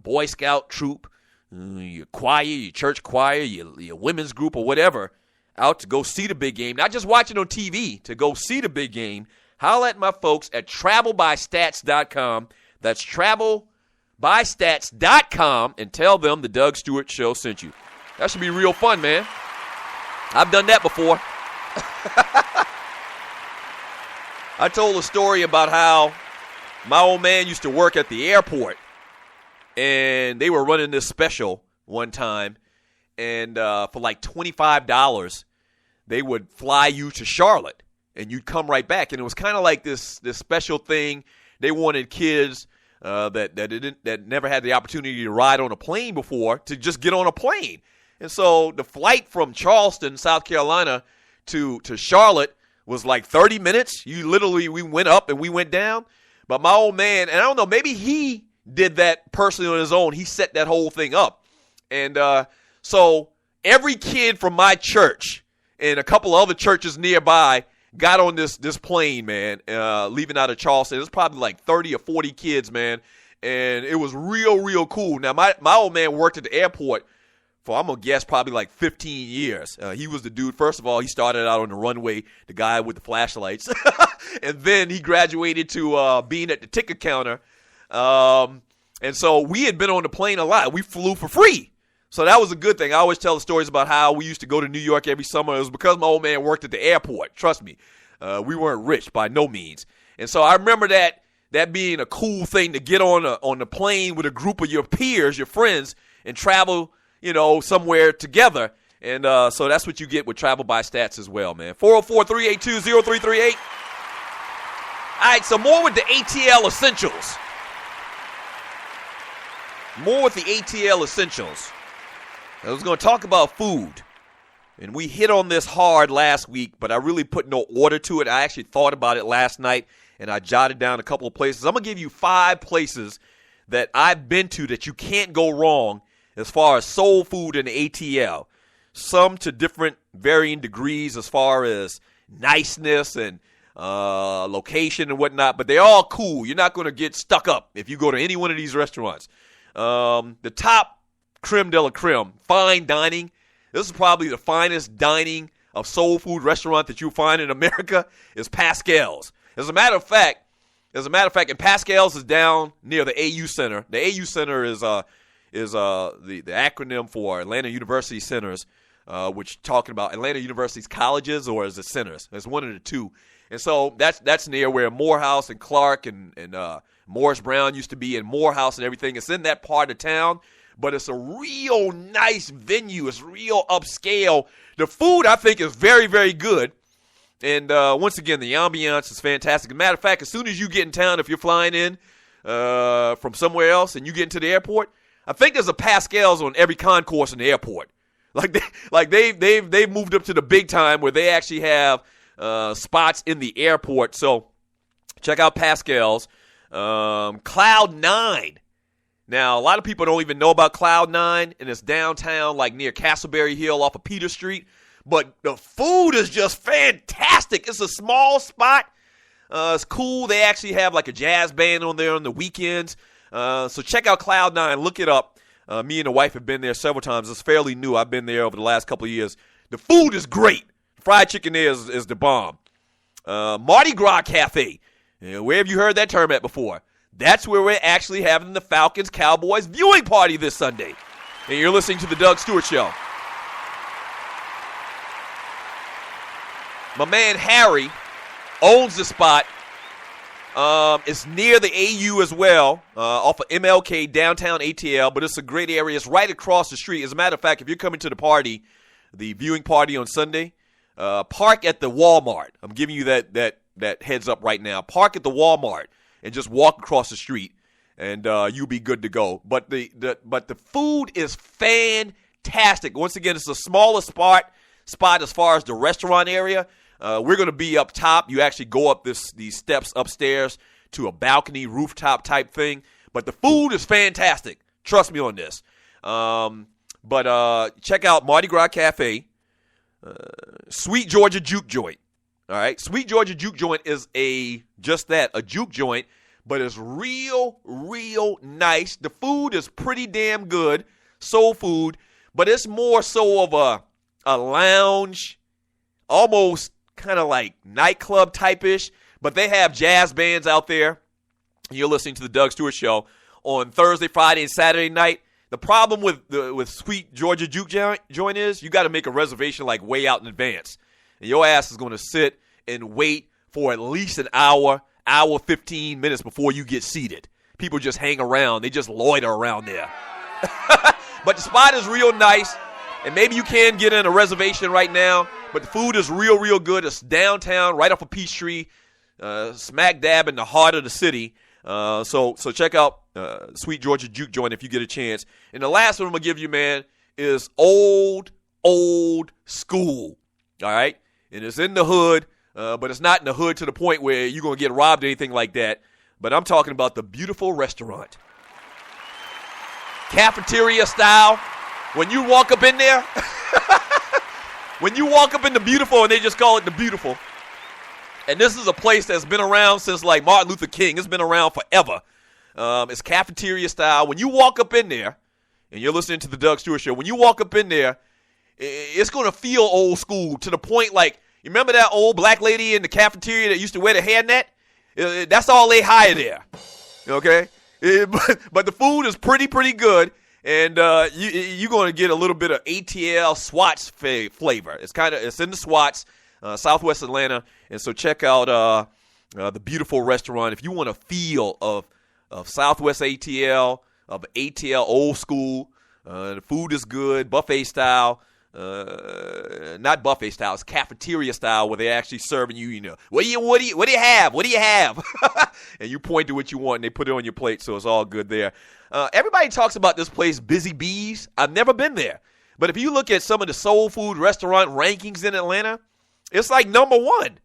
Boy Scout troop, your choir, your church choir, your women's group or whatever, out to go see the big game, not just watch it on TV, to go see the big game, holla at my folks at travelbystats.com. That's travelbystats.com, and tell them the Doug Stewart Show sent you. That should be real fun, man. I've done that before. I told a story about how my old man used to work at the airport, and they were running this special one time, and for like $25, they would fly you to Charlotte, and you'd come right back. And it was kind of like this special thing. They wanted kids that never had the opportunity to ride on a plane before to just get on a plane. And so the flight from Charleston, South Carolina, to Charlotte was like 30 minutes. We went up and we went down. But my old man, and I don't know, maybe he did that personally on his own. He set that whole thing up. And so every kid from my church and a couple other churches nearby got on this plane, man, leaving out of Charleston. It was probably like 30 or 40 kids, man. And it was real, real cool. Now, my old man worked at the airport for, I'm going to guess, probably like 15 years. He was the dude. First of all, he started out on the runway, the guy with the flashlights. And then he graduated to being at the ticket counter. And so we had been on the plane a lot. We flew for free. So that was a good thing. I always tell the stories about how we used to go to New York every summer. It was because my old man worked at the airport. Trust me. We weren't rich by no means. And so I remember that being a cool thing to get on the plane with a group of your peers, your friends, and travel, somewhere together. And so that's what you get with Travel by Stats as well, man. 404-382-0338. All right, so more with the ATL Essentials. More with the ATL Essentials. I was going to talk about food. And we hit on this hard last week, but I really put no order to it. I actually thought about it last night, and I jotted down a couple of places. I'm going to give you 5 places that I've been to that you can't go wrong as far as soul food in the ATL. Some to different varying degrees as far as niceness and location and whatnot, but they're all cool. You're not going to get stuck up if you go to any one of these restaurants. The top creme de la creme, fine dining. This is probably the finest dining of soul food restaurant that you'll find in America is Pascal's. As a matter of fact, and Pascal's is down near the AU Center. The AU Center is the acronym for Atlanta University Centers, which talking about Atlanta University's colleges, or is it centers? It's one of the two. And so that's near where Morehouse and Clark and Morris Brown used to be, and Morehouse and everything. It's in that part of town, but it's a real nice venue. It's real upscale. The food, I think, is very, very good. And once again, the ambiance is fantastic. As a matter of fact, as soon as you get in town, if you're flying in from somewhere else and you get into the airport, I think there's a Pascal's on every concourse in the airport. They've moved up to the big time where they actually have spots in the airport. So check out Pascal's. Cloud 9. Now, a lot of people don't even know about Cloud 9, and it's downtown, like near Castleberry Hill off of Peter Street. But the food is just fantastic. It's a small spot. It's cool. They actually have like a jazz band on there on the weekends. So check out Cloud 9. Look it up. Me and the wife have been there several times. It's fairly new. I've been there over the last couple of years. The food is great. Fried chicken there is the bomb. Mardi Gras Cafe. Where have you heard that term at before? That's where we're actually having the Falcons-Cowboys viewing party this Sunday. And you're listening to the Doug Stewart Show. My man Harry owns the spot. It's near the AU as well, off of MLK, downtown ATL, but it's a great area. It's right across the street. As a matter of fact, if you're coming to the party, the viewing party on Sunday, park at the Walmart. I'm giving you that heads up right now. Park at the Walmart and just walk across the street, and you'll be good to go. But the food is fantastic. Once again, it's the smallest spot as far as the restaurant area. We're going to be up top. You actually go up these steps upstairs to a balcony rooftop type thing. But the food is fantastic. Trust me on this. But check out Mardi Gras Cafe, Sweet Georgia Juke Joint. All right, Sweet Georgia Juke Joint is a juke joint, but it's real, real nice. The food is pretty damn good, soul food, but it's more so of a lounge, almost kind of like nightclub type-ish, but they have jazz bands out there. You're listening to the Doug Stewart Show on Thursday, Friday, and Saturday night. The problem with Sweet Georgia Juke Joint is you got to make a reservation like way out in advance. And your ass is going to sit and wait for at least an hour, 15 minutes before you get seated. People just hang around. They just loiter around there. But the spot is real nice, and maybe you can get in a reservation right now, but the food is real, real good. It's downtown, right off of Peachtree, smack dab in the heart of the city. So check out Sweet Georgia Juke Joint if you get a chance. And the last one I'm going to give you, man, is old school. All right? And it's in the hood, but it's not in the hood to the point where you're going to get robbed or anything like that. But I'm talking about the beautiful restaurant. Cafeteria style. When you walk up in there, when you walk up in the beautiful, and they just call it the beautiful. And this is a place that's been around since like Martin Luther King. It's been around forever. It's cafeteria style. When you walk up in there, and you're listening to the Doug Stewart Show, when you walk up in there, it's going to feel old school to the point like, you remember that old black lady in the cafeteria that used to wear the hairnet? That's all they hire there. Okay? But the food is pretty good. And you're going to get a little bit of ATL SWATs flavor. It's in the SWATs, Southwest Atlanta. And so check out the beautiful restaurant. If you want a feel of Southwest ATL, of ATL old school, the food is good, buffet style. Not buffet style, it's cafeteria style where they're actually serving you, what do you have? And you point to what you want and they put it on your plate, so it's all good there. Everybody talks about this place, Busy Bees. I've never been there. But if you look at some of the soul food restaurant rankings in Atlanta, it's like number one.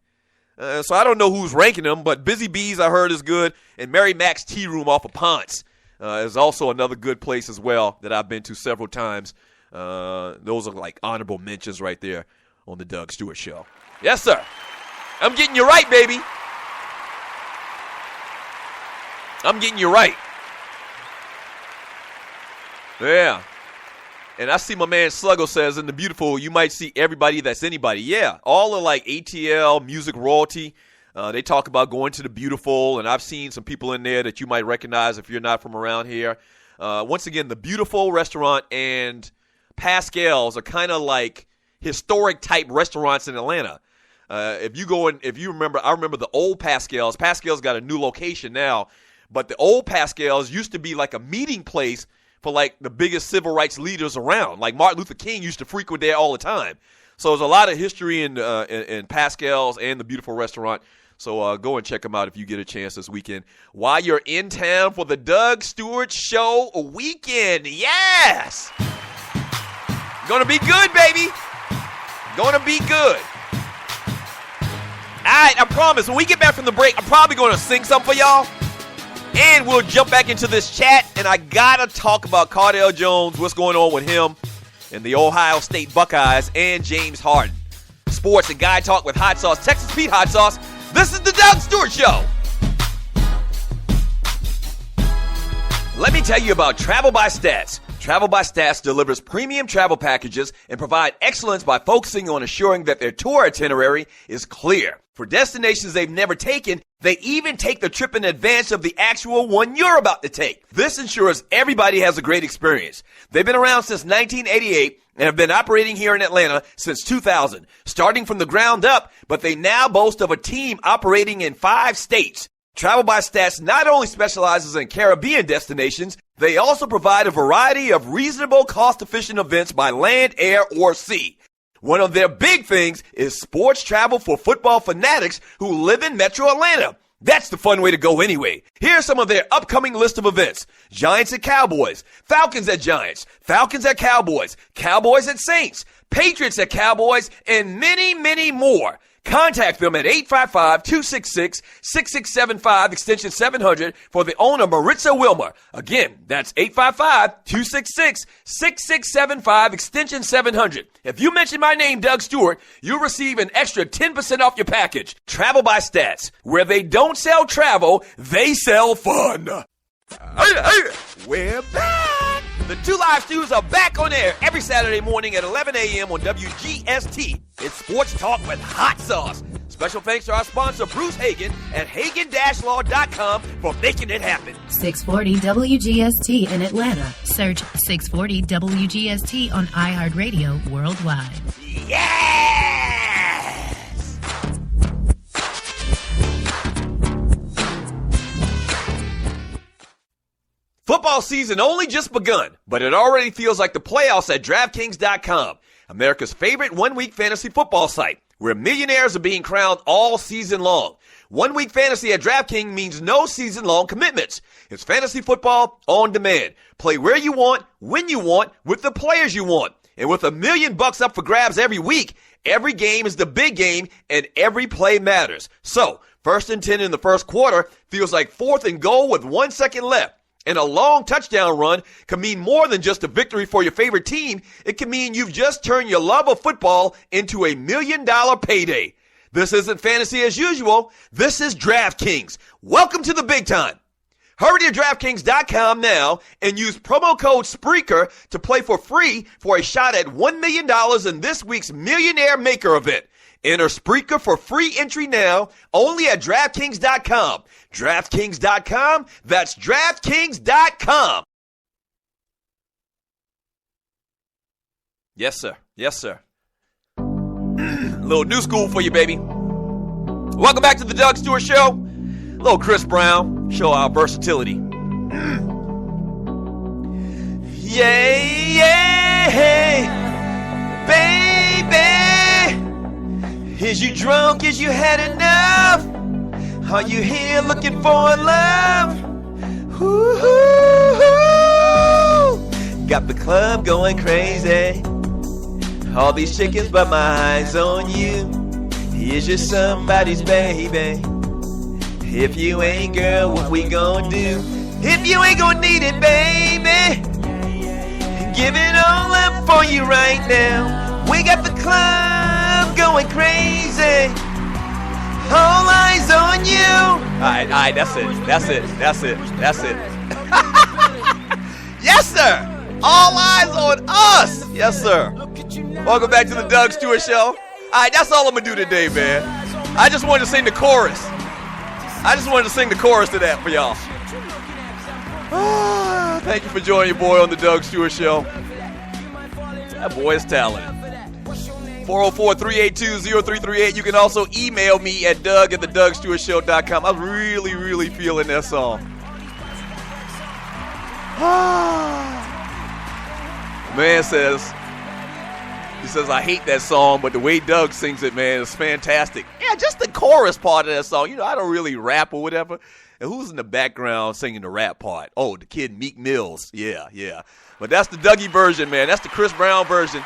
So I don't know who's ranking them, but Busy Bees I heard is good. And Mary Mac's Tea Room off of Ponce is also another good place as well that I've been to several times. Those are like honorable mentions right there on the Doug Stewart Show. Yes, sir. I'm getting you right, baby. I'm getting you right. Yeah. And I see my man Sluggo says in the beautiful, you might see everybody that's anybody. Yeah. All of like ATL, music royalty. They talk about going to the beautiful, and I've seen some people in there that you might recognize if you're not from around here. Once again, the beautiful restaurant and Pascal's are kind of like historic type restaurants in Atlanta. If you remember, I remember the old Pascal's. Pascal's got a new location now, but the old Pascal's used to be like a meeting place for like the biggest civil rights leaders around. Like Martin Luther King used to frequent there all the time. So there's a lot of history in Pascal's and the beautiful restaurant. So go and check them out if you get a chance this weekend. While you're in town for the Doug Stewart Show weekend. Yes! Gonna be good, baby. Gonna be good. All right, I promise, when we get back from the break, I'm probably gonna sing something for y'all. And we'll jump back into this chat. And I gotta talk about Cardale Jones, what's going on with him and the Ohio State Buckeyes and James Harden. Sports and Guy Talk with Hot Sauce, Texas Pete Hot Sauce. This is the Doug Stewart Show. Let me tell you about Travel by Stats. Travel by Stats delivers premium travel packages and provide excellence by focusing on assuring that their tour itinerary is clear. For destinations they've never taken, they even take the trip in advance of the actual one you're about to take. This ensures everybody has a great experience. They've been around since 1988 and have been operating here in Atlanta since 2000, starting from the ground up, but they now boast of a team operating in 5 states. Travel by Stats not only specializes in Caribbean destinations, they also provide a variety of reasonable, cost-efficient events by land, air, or sea. One of their big things is sports travel for football fanatics who live in Metro Atlanta. That's the fun way to go anyway. Here's some of their upcoming list of events. Giants at Cowboys, Falcons at Giants, Falcons at Cowboys, Cowboys at Saints, Patriots at Cowboys, and many, many more. Contact them at 855-266-6675, extension 700, for the owner, Maritza Wilmer. Again, that's 855-266-6675, extension 700. If you mention my name, Doug Stewart, you'll receive an extra 10% off your package. Travel by Stats. Where they don't sell travel, they sell fun. We're back. The Two Live Stews are back on air every Saturday morning at 11 a.m. on WGST. It's sports talk with hot sauce. Special thanks to our sponsor, Bruce Hagen, at Hagen-Law.com for making it happen.
640 WGST in Atlanta. Search 640 WGST on iHeartRadio worldwide.
Yes! Football season only just begun, but it already feels like the playoffs at DraftKings.com, America's favorite one-week fantasy football site, where millionaires are being crowned all season long. One-week fantasy at DraftKings means no season-long commitments. It's fantasy football on demand. Play where you want, when you want, with the players you want. And with $1 million up for grabs every week, every game is the big game, and every play matters. So, 1st and 10 in the first quarter feels like 4th and goal with 1 second left. And a long touchdown run can mean more than just a victory for your favorite team. It can mean you've just turned your love of football into $1 million payday. This isn't fantasy as usual. This is DraftKings. Welcome to the big time. Hurry to DraftKings.com now and use promo code Spreaker to play for free for a shot at $1 million in this week's Millionaire Maker event. Enter Spreaker for free entry now, only at DraftKings.com. DraftKings.com, that's DraftKings.com. Yes, sir. Yes, sir. Little new school for you, baby. Welcome back to the Doug Stewart Show. Little Chris Brown, show our versatility. Yeah, baby. Is you drunk? Is you had enough? Are you here looking for love? Ooh, got the club going crazy. All these chickens, but my eyes on you. Is you somebody's baby? If you ain't, girl, what we gonna do? If you ain't gonna need it, baby, give it all up for you right now. We got the club going crazy. All eyes on you. All right, that's it. Yes, sir. All eyes on us. Yes, sir. Welcome back to the Doug Stewart Show. All right, that's all I'm going to do today, man. I just wanted to sing the chorus. To that for y'all. Thank you for joining your boy on the Doug Stewart Show. That boy is talented. 404-382-0338. You can also email me at doug@thedugstewartshow.com. I was really, really feeling that song. Man says, I hate that song, but the way Doug sings it, man, is fantastic. Yeah, just the chorus part of that song. You know, I don't really rap or whatever. And who's in the background singing the rap part? Oh, the kid Meek Mills. Yeah. But that's the Dougie version, man. That's the Chris Brown version.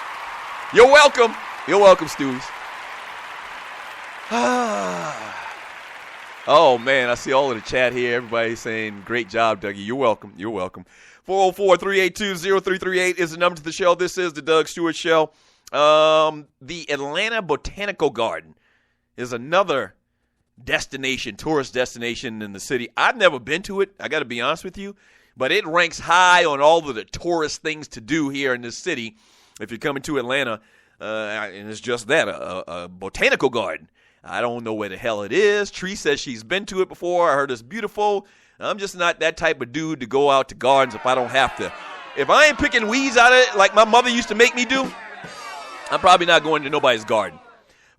You're welcome. You're welcome, Stewies. Oh, man, I see all of the chat here. Everybody saying, great job, Dougie. You're welcome. 404-382-0338 is the number to the show. This is the Doug Stewart Show. The Atlanta Botanical Garden is another tourist destination in the city. I've never been to it, I got to be honest with you, but it ranks high on all of the tourist things to do here in this city if you're coming to Atlanta. And it's just that, a botanical garden. I don't know where the hell it is. Tree says she's been to it before. I heard it's beautiful. I'm just not that type of dude to go out to gardens if I don't have to. If I ain't picking weeds out of it like my mother used to make me do, I'm probably not going to nobody's garden.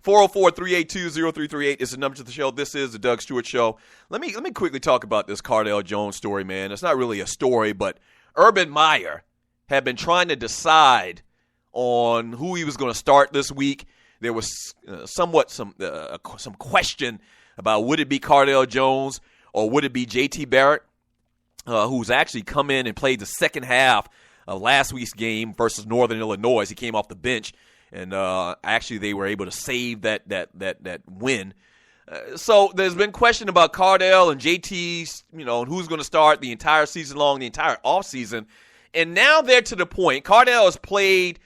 404-382-0338 is the number to the show. This is the Doug Stewart Show. Let me quickly talk about this Cardell Jones story, man. It's not really a story, but Urban Meyer had been trying to decide on who he was going to start this week. There was some question about would it be Cardale Jones or would it be J.T. Barrett, who's actually come in and played the second half of last week's game versus Northern Illinois. He came off the bench, and actually they were able to save that win. So there's been question about Cardale and JT's, and who's going to start the entire season long, the entire offseason. And now they're to the point. Cardale has played,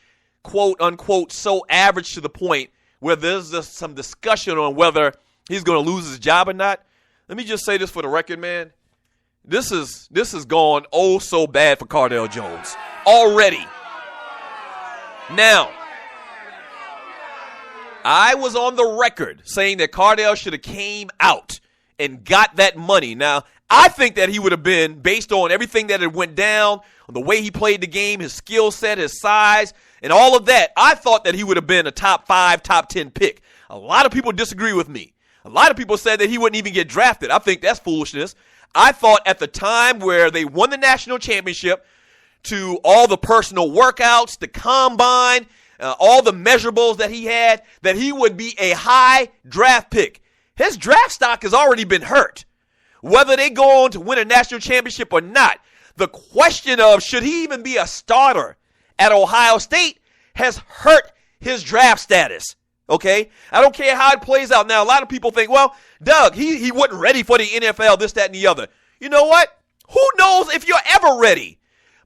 quote, unquote, so average to the point where there's just some discussion on whether he's going to lose his job or not. Let me just say this for the record, man. This has gone oh so bad for Cardale Jones already. Now, I was on the record saying that Cardale should have came out and got that money. Now, I think that he would have been, based on everything that had went down, on the way he played the game, his skill set, his size, and all of that, I thought that he would have been a top 5, top 10 pick. A lot of people disagree with me. A lot of people said that he wouldn't even get drafted. I think that's foolishness. I thought at the time where they won the national championship, to all the personal workouts, the combine, all the measurables that he had, that he would be a high draft pick. His draft stock has already been hurt. Whether they go on to win a national championship or not, the question of should he even be a starter at Ohio State has hurt his draft status. Okay? I don't care how it plays out. Now, a lot of people think, well, Doug, he wasn't ready for the NFL, this, that, and the other. You know what? Who knows if you're ever ready?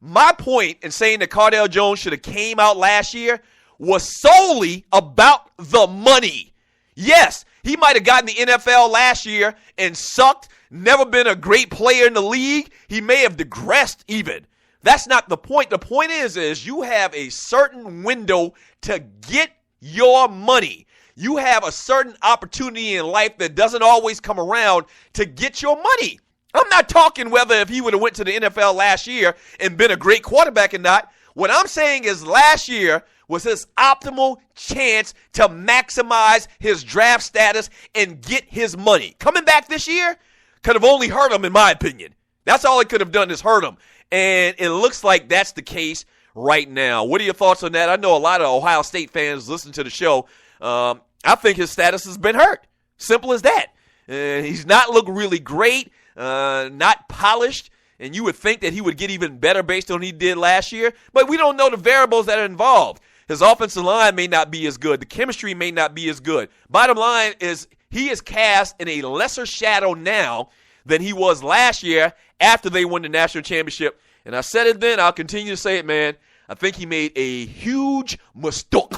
My point in saying that Cardale Jones should have came out last year was solely about the money. Yes, he might have gotten the NFL last year and sucked, never been a great player in the league. He may have digressed even. That's not the point. The point is you have a certain window to get your money. You have a certain opportunity in life that doesn't always come around to get your money. I'm not talking whether if he would have went to the NFL last year and been a great quarterback or not. What I'm saying is last year was his optimal chance to maximize his draft status and get his money. Coming back this year could have only hurt him, in my opinion. That's all it could have done is hurt him. And it looks like that's the case right now. What are your thoughts on that? I know a lot of Ohio State fans listen to the show. I think his status has been hurt. Simple as that. He's not looked really great. Not polished, and you would think that he would get even better based on what he did last year, but we don't know the variables that are involved. His offensive line may not be as good. The chemistry may not be as good. Bottom line is he is cast in a lesser shadow now than he was last year after they won the national championship, and I said it then, I'll continue to say it, man. I think he made a huge mistake.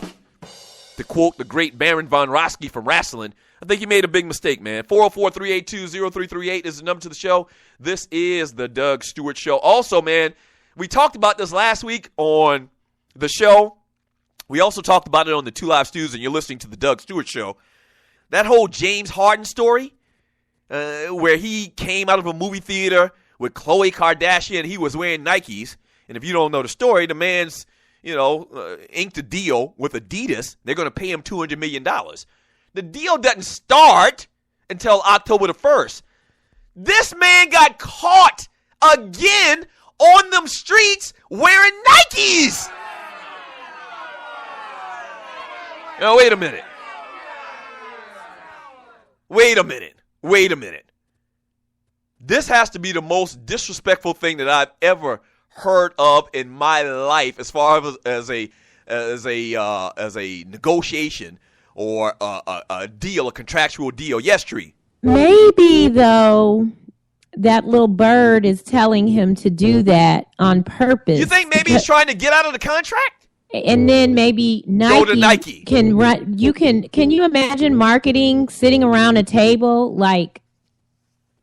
To quote the great Baron von Roski from wrestling, I think he made a big mistake, man. 404-382-0338 is the number to the show. This is the Doug Stewart Show. Also, man, we talked about this last week on the show. We also talked about it on the 2 Live Stews, and you're listening to the Doug Stewart Show. That whole James Harden story, where he came out of a movie theater with Khloe Kardashian. He was wearing Nikes. And if you don't know the story, the man's, inked a deal with Adidas. They're going to pay him $200 million. The deal doesn't start until October the 1st. This man got caught again on them streets wearing Nikes. Now, wait a minute. This has to be the most disrespectful thing that I've ever heard of in my life as far as a negotiation or a deal, a contractual deal. Yes, Tree.
Maybe, though, that little bird is telling him to do that on purpose.
You think maybe he's trying to get out of the contract?
And then maybe Nike can run. Can you imagine marketing sitting around a table like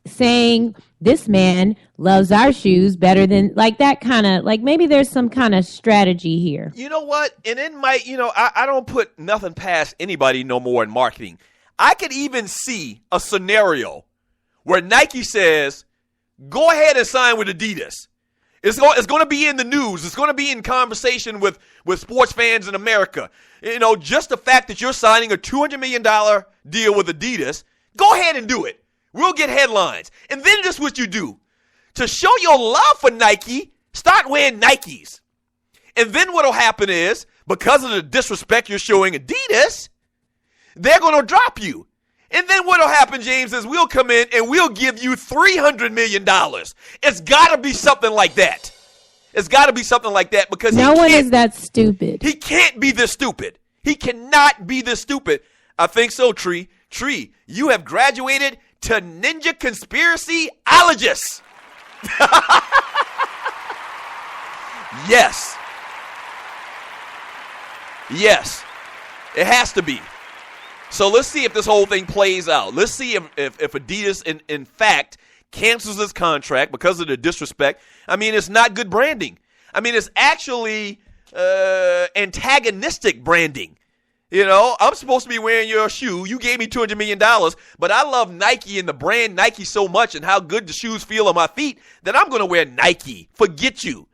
saying this man loves our shoes better than like that kind of like maybe there's some kind of strategy here.
You know what? And it might, I don't put nothing past anybody no more in marketing. I could even see a scenario where Nike says, go ahead and sign with Adidas. It's going to be in the news. It's going to be in conversation with sports fans in America. Just the fact that you're signing a $200 million deal with Adidas, go ahead and do it. We'll get headlines. And then this is what you do. To show your love for Nike, start wearing Nikes. And then what will happen is because of the disrespect you're showing Adidas, they're going to drop you. And then what'll happen, James, is we'll come in and we'll give you $300 million. It's got to be something like that. It's got to be something like that because
no one is that stupid.
He can't be this stupid. He cannot be this stupid. I think so, Tree. Tree, you have graduated to ninja conspiracyologist. Yes. Yes. It has to be. So let's see if this whole thing plays out. Let's see if Adidas, in fact, cancels his contract because of the disrespect. I mean, it's not good branding. I mean, it's actually antagonistic branding. You know, I'm supposed to be wearing your shoe. You gave me $200 million, but I love Nike and the brand Nike so much and how good the shoes feel on my feet that I'm going to wear Nike. Forget you.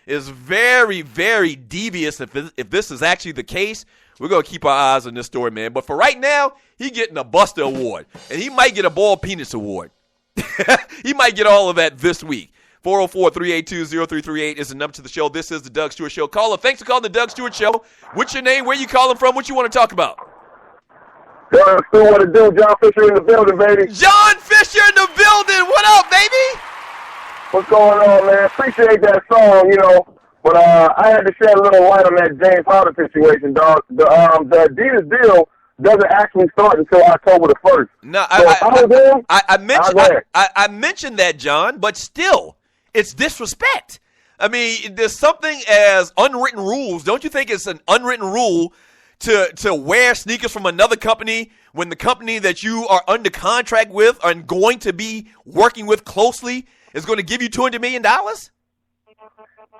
It's very, very devious if this is actually the case. We're going to keep our eyes on this story, man. But for right now, he's getting a Buster Award, and he might get a Bald Penis Award. He might get all of that this week. 404-382-0338 is the number to the show. This is the Doug Stewart Show. Caller, thanks for calling the Doug Stewart Show. What's your name? Where you calling from? What you want to talk about?
Doug Stewart, what to do? John Fisher in the building, baby.
John Fisher in the building. What up, baby?
What's going on, man? Appreciate that song, you know. But I had to shed a little light on that James Harden situation, dog. The Adidas deal doesn't actually start until October the 1st.
No,
so
I mentioned that, John, but still, it's disrespect. I mean, there's something as unwritten rules. Don't you think it's an unwritten rule to wear sneakers from another company when the company that you are under contract with and going to be working with closely is going to give you $200 million?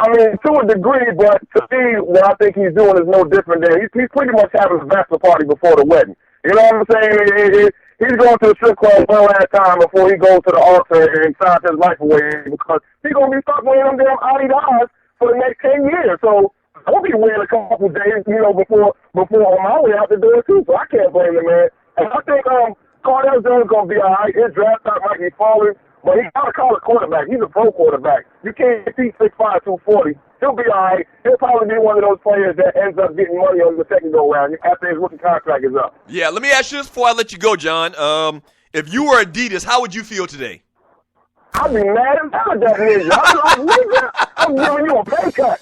I mean, to a degree, but to me, what I think he's doing is no different than he's pretty much having a bachelor party before the wedding. You know what I'm saying? He's going to a strip club one last time before he goes to the altar and signs his life away because he's going to be stuck wearing them damn Adidas for the next 10 years. So I'll be wearing a couple days, you know, before on my way out the door, too. So I can't blame him, man. And I think Cardell Jones going to be all right. His draft stock might be falling. But he's not a college quarterback. He's a pro quarterback. You can't beat 6'5", 240. He'll be all right. He'll probably be one of those players that ends up getting money on the second go-round after his rookie contract is up.
Yeah, let me ask you this before I let you go, John. If you were Adidas, how would you feel today?
I'd be mad as hell at that nigga. I'm like, nigga, I'm giving you a pay cut.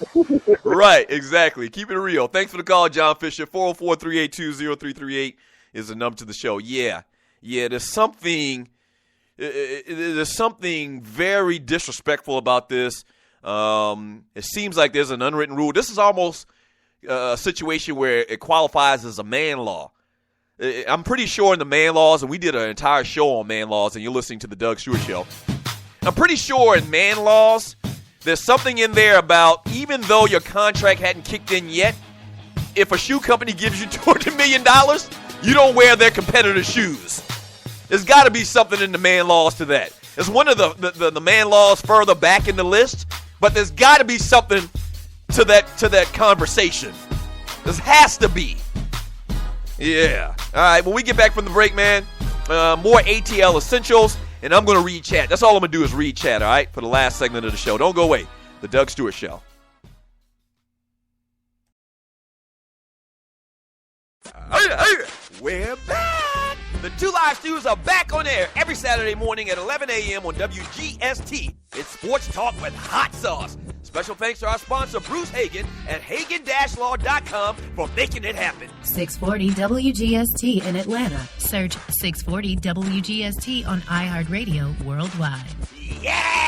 Right, exactly. Keep it real. Thanks for the call, John Fisher. 404-382-0338 is the number to the show. Yeah, there's something very disrespectful about this. It seems like there's an unwritten rule. This is almost a situation where it qualifies as a man law. I'm pretty sure in the man laws, and we did an entire show on man laws, and you're listening to the Doug Stewart Show. I'm pretty sure in man laws, there's something in there about even though your contract hadn't kicked in yet, if a shoe company gives you $200 million, you don't wear their competitor's shoes. There's got to be something in the man laws to that. It's one of the man laws further back in the list, but there's got to be something to that conversation. There has to be. Yeah. All right, when we get back from the break, man, more ATL Essentials, and I'm going to read chat. That's all I'm going to do is read chat, all right, for the last segment of the show. Don't go away. The Doug Stewart Show. We're back. The Two Live Stews are back on air every Saturday morning at 11 a.m. on WGST. It's Sports Talk with Hot Sauce. Special thanks to our sponsor, Bruce Hagen, at Hagen-Law.com for making it happen.
640 WGST in Atlanta. Search 640 WGST on iHeartRadio worldwide.
Yes!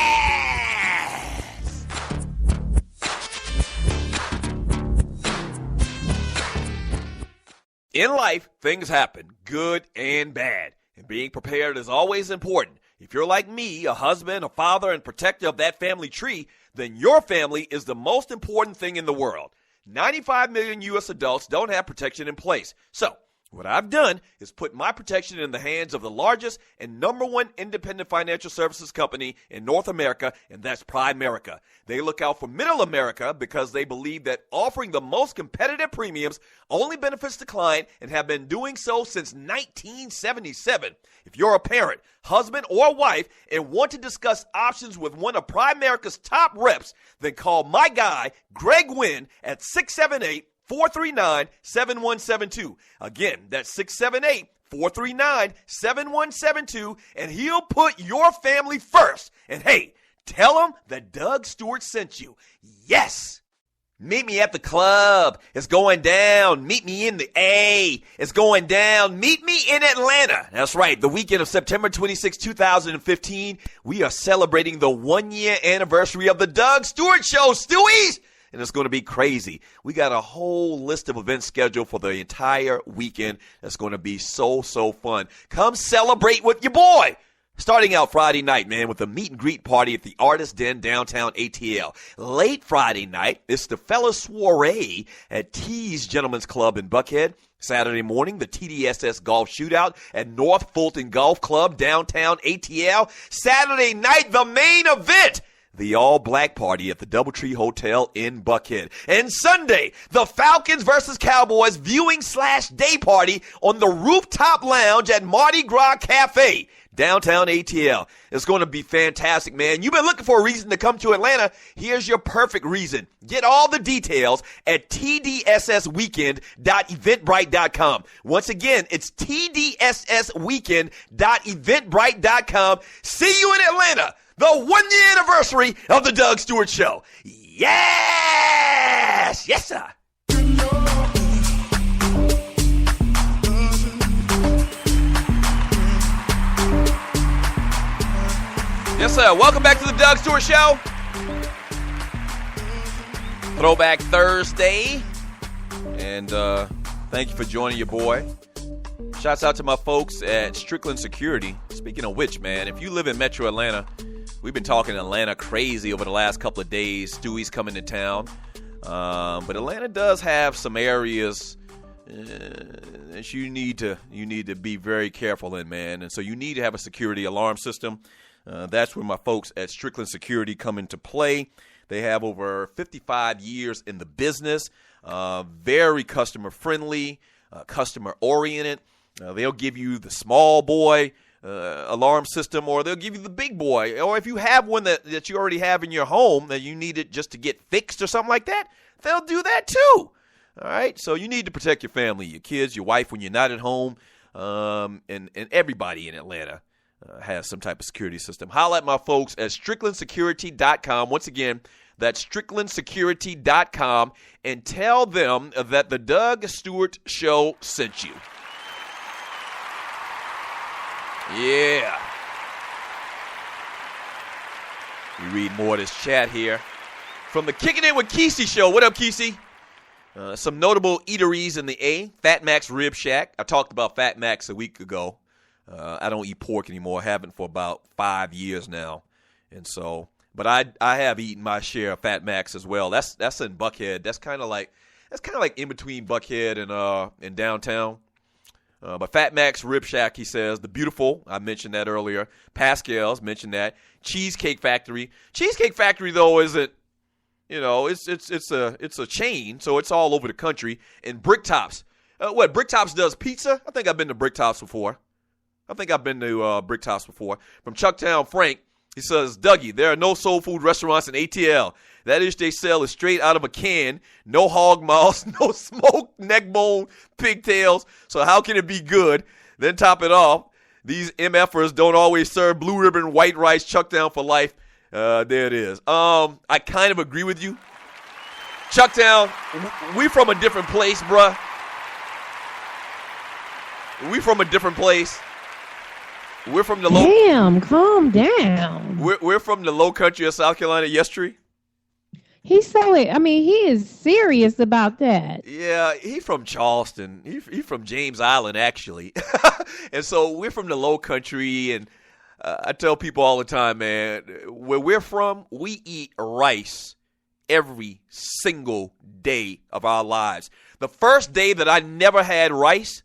In life, things happen, good and bad. And being prepared is always important. If you're like me, a husband, a father, and protector of that family tree, then your family is the most important thing in the world. 95 million U.S. adults don't have protection in place. So, what I've done is put my protection in the hands of the largest and number one independent financial services company in North America, and that's Primerica. They look out for middle America because they believe that offering the most competitive premiums only benefits the client and have been doing so since 1977. If you're a parent, husband, or wife and want to discuss options with one of Primerica's top reps, then call my guy, Greg Wynn, at 678 678-439-7172. Again, that's 678-439-7172, and he'll put your family first. And hey, tell him that Doug Stewart sent you. Yes! Meet me at the club. It's going down. Meet me in the A. It's going down. Meet me in Atlanta. That's right. The weekend of September 26, 2015, we are celebrating the 1-year anniversary of the Doug Stewart Show, Stewies. And it's going to be crazy. We got a whole list of events scheduled for the entire weekend. That's going to be so fun. Come celebrate with your boy. Starting out Friday night, man, with a meet and greet party at the Artist Den downtown ATL. Late Friday night, it's the Fella Soiree at T's Gentlemen's Club in Buckhead. Saturday morning, the TDSS Golf Shootout at North Fulton Golf Club downtown ATL. Saturday night, the main event, the all-black party at the Doubletree Hotel in Buckhead. And Sunday, the Falcons versus Cowboys viewing/day party on the rooftop lounge at Mardi Gras Cafe, downtown ATL. It's going to be fantastic, man. You've been looking for a reason to come to Atlanta. Here's your perfect reason. Get all the details at tdssweekend.eventbrite.com. Once again, it's tdssweekend.eventbrite.com. See you in Atlanta. The 1-year anniversary of the Doug Stewart Show. Yes! Yes, sir. Yes, sir. Welcome back to the Doug Stewart Show. Throwback Thursday. And thank you for joining your boy. Shouts out to my folks at Strickland Security. Speaking of which, man, if you live in Metro Atlanta, we've been talking Atlanta crazy over the last couple of days. Stewie's coming to town. But Atlanta does have some areas that you need to be very careful in, man. And so you need to have a security alarm system. That's where my folks at Strickland Security come into play. They have over 55 years in the business, very customer-friendly, customer-oriented. They'll give you the small boy alarm system, or they'll give you the big boy. Or if you have one that you already have in your home that you need it just to get fixed or something like that, they'll do that too. All right? So you need to protect your family, your kids, your wife when you're not at home, and everybody in Atlanta has some type of security system. Holla at my folks at StricklandSecurity.com. Once again, that's StricklandSecurity.com, and tell them that the Doug Stewart Show sent you. Yeah. We read more of this chat here. From the Kicking It with Kesey show. What up, Kesey? Some notable eateries in the A. Fat Max Rib Shack. I talked about Fat Max a week ago. I don't eat pork anymore. I haven't for about 5 years now. And so, but I have eaten my share of Fat Max as well. That's in Buckhead. That's kind of like in between Buckhead and downtown. But Fat Max Rib Shack, he says, the beautiful, I mentioned that earlier. Pascal's, mentioned that. Cheesecake Factory. Cheesecake Factory, though, isn't, it's a chain, so it's all over the country. And Bricktops. Bricktops does pizza? I think I've been to Bricktops before. From Chucktown Frank, he says, Dougie, there are no soul food restaurants in ATL. That dish they sell is straight out of a can. No hog maws, no smoked neck bone, pigtails. So how can it be good? Then top it off, these MFers don't always serve blue ribbon white rice. Chucktown for life. There it is. I kind of agree with you. Chucktown, we from a different place, bruh. We from a different place. We're from the low.
Damn, calm down.
We're from the low country of South Carolina, yesterday.
He is serious about that.
Yeah, he's from Charleston. He's from James Island, actually. And so we're from the low country, and I tell people all the time, man, where we're from, we eat rice every single day of our lives. The first day that I never had rice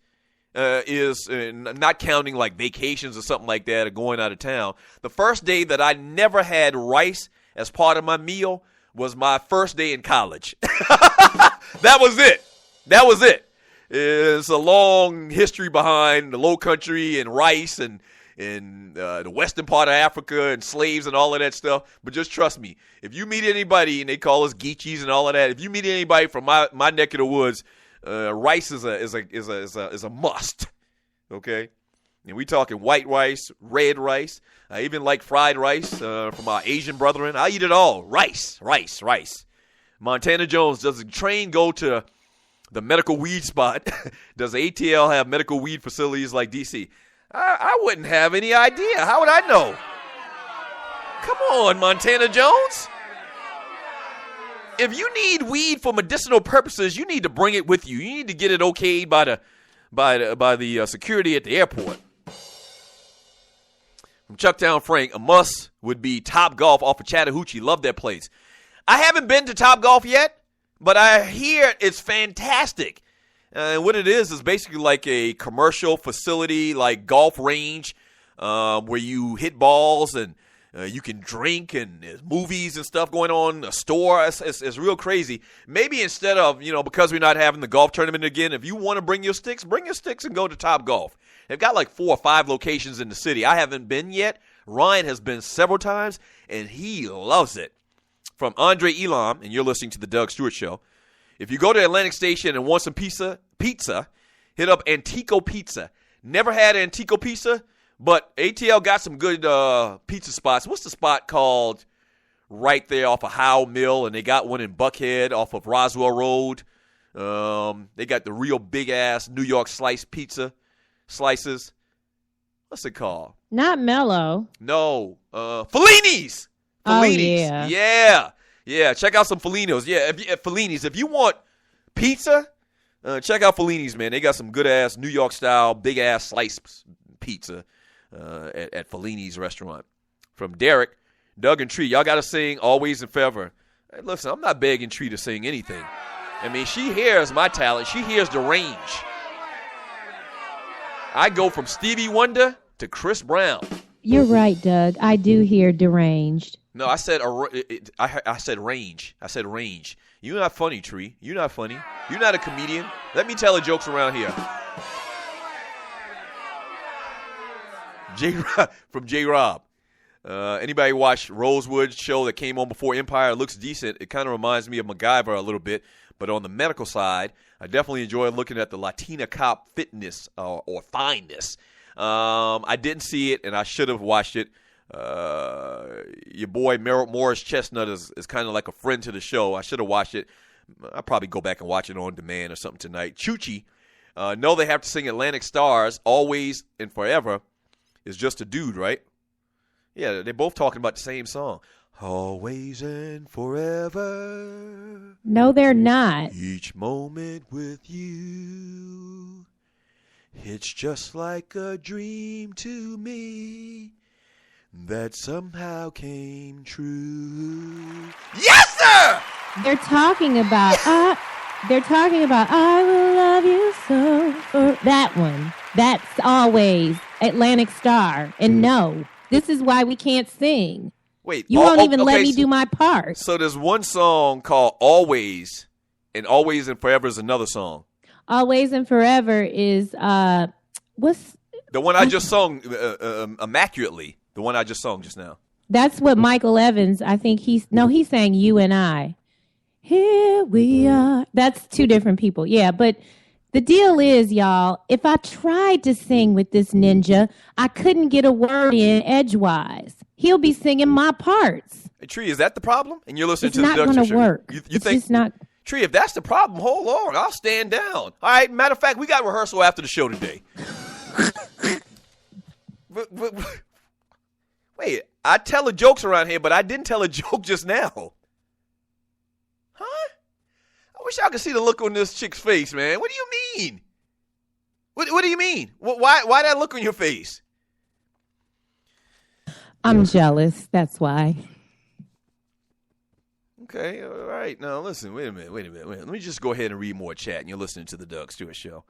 is not counting like vacations or something like that or going out of town. The first day that I never had rice as part of my meal was my first day in college. That was it. It's a long history behind the low country and rice and in the western part of Africa and slaves and all of that stuff. But just trust me, if you meet anybody and they call us Geechees and all of that, if you meet anybody from my neck of the woods, rice is a must. Okay, and we talking white rice, red rice. I even like fried rice from our Asian brethren. I eat it all. Rice. Montana Jones, does the train go to the medical weed spot? Does ATL have medical weed facilities like DC? I wouldn't have any idea. How would I know? Come on, Montana Jones. If you need weed for medicinal purposes, you need to bring it with you. You need to get it okayed by the security at the airport. From Chucktown Frank, a must would be Top Golf off of Chattahoochee. Love that place. I haven't been to Top Golf yet, but I hear it's fantastic. And what it is basically like a commercial facility, like golf range, where you hit balls and you can drink, and there's movies and stuff going on, a store. It's real crazy. Maybe instead of, because we're not having the golf tournament again, if you want to bring your sticks and go to Top Golf. They've got like 4 or 5 locations in the city. I haven't been yet. Ryan has been several times, and he loves it. From Andre Elam, and you're listening to the Doug Stewart Show. If you go to Atlantic Station and want some pizza, hit up Antico Pizza. Never had Antico Pizza, but ATL got some good pizza spots. What's the spot called right there off of Howe Mill? And they got one in Buckhead off of Roswell Road. They got the real big-ass New York slice pizza slices. What's it called?
Not Mellow.
No. Fellini's.
Oh, yeah.
Yeah. Check out some Fellini's. Yeah, Fellini's. If you want pizza, check out Fellini's, man. They got some good-ass New York-style, big-ass slice pizza at Fellini's restaurant. From Derek, Doug and Tree, y'all got to sing Always and Forever. Hey, listen, I'm not begging Tree to sing anything. I mean, she hears my talent. She hears the range. I go from Stevie Wonder to Chris Brown.
You're right, Doug. I do hear deranged.
No, I said I said range. I said range. You're not funny, Tree. You're not funny. You're not a comedian. Let me tell the jokes around here. From J-Rob. Anybody watch Rosewood show that came on before Empire? It looks decent. It kind of reminds me of MacGyver a little bit. But on the medical side, I definitely enjoy looking at the Latina cop fitness or fineness. I didn't see it, and I should have watched it. Your boy Morris Chestnut is kind of like a friend to the show. I should have watched it. I'll probably go back and watch it on demand or something tonight. Chuchi, know they have to sing Atlantic Stars, Always and Forever. Is just a dude, right? Yeah, they're both talking about the same song. Always and forever.
No, they're not.
Each moment with you. It's just like a dream to me that somehow came true. Yes, sir!
They're talking about I will love you so. For that one. That's Always Atlantic Star. And no, this is why we can't sing.
Wait,
you won't even let me do my part.
So there's one song called Always, and Always and Forever is another song.
Always and Forever is what's
the one I just sung immaculately. The one I just sung just now.
That's what Michael Evans. I think he sang You and I. Here we are. That's 2 different people. Yeah, but the deal is, y'all, if I tried to sing with this ninja, I couldn't get a word in edgewise. He'll be singing my parts.
Hey, Tree, is that the problem? And you're listening
it's
to the
not going to work.
You
it's
think,
just not.
Tree, if that's the problem, hold on. I'll stand down. All right, matter of fact, we got rehearsal after the show today. Wait, I tell the jokes around here, but I didn't tell a joke just now. Huh? I wish y'all could see the look on this chick's face, man. What do you mean? What do you mean? Why that look on your face?
I'm jealous. That's why.
Okay, all right. Now, listen, wait a minute. Let me just go ahead and read more chat, and you're listening to the Doug Stewart Show.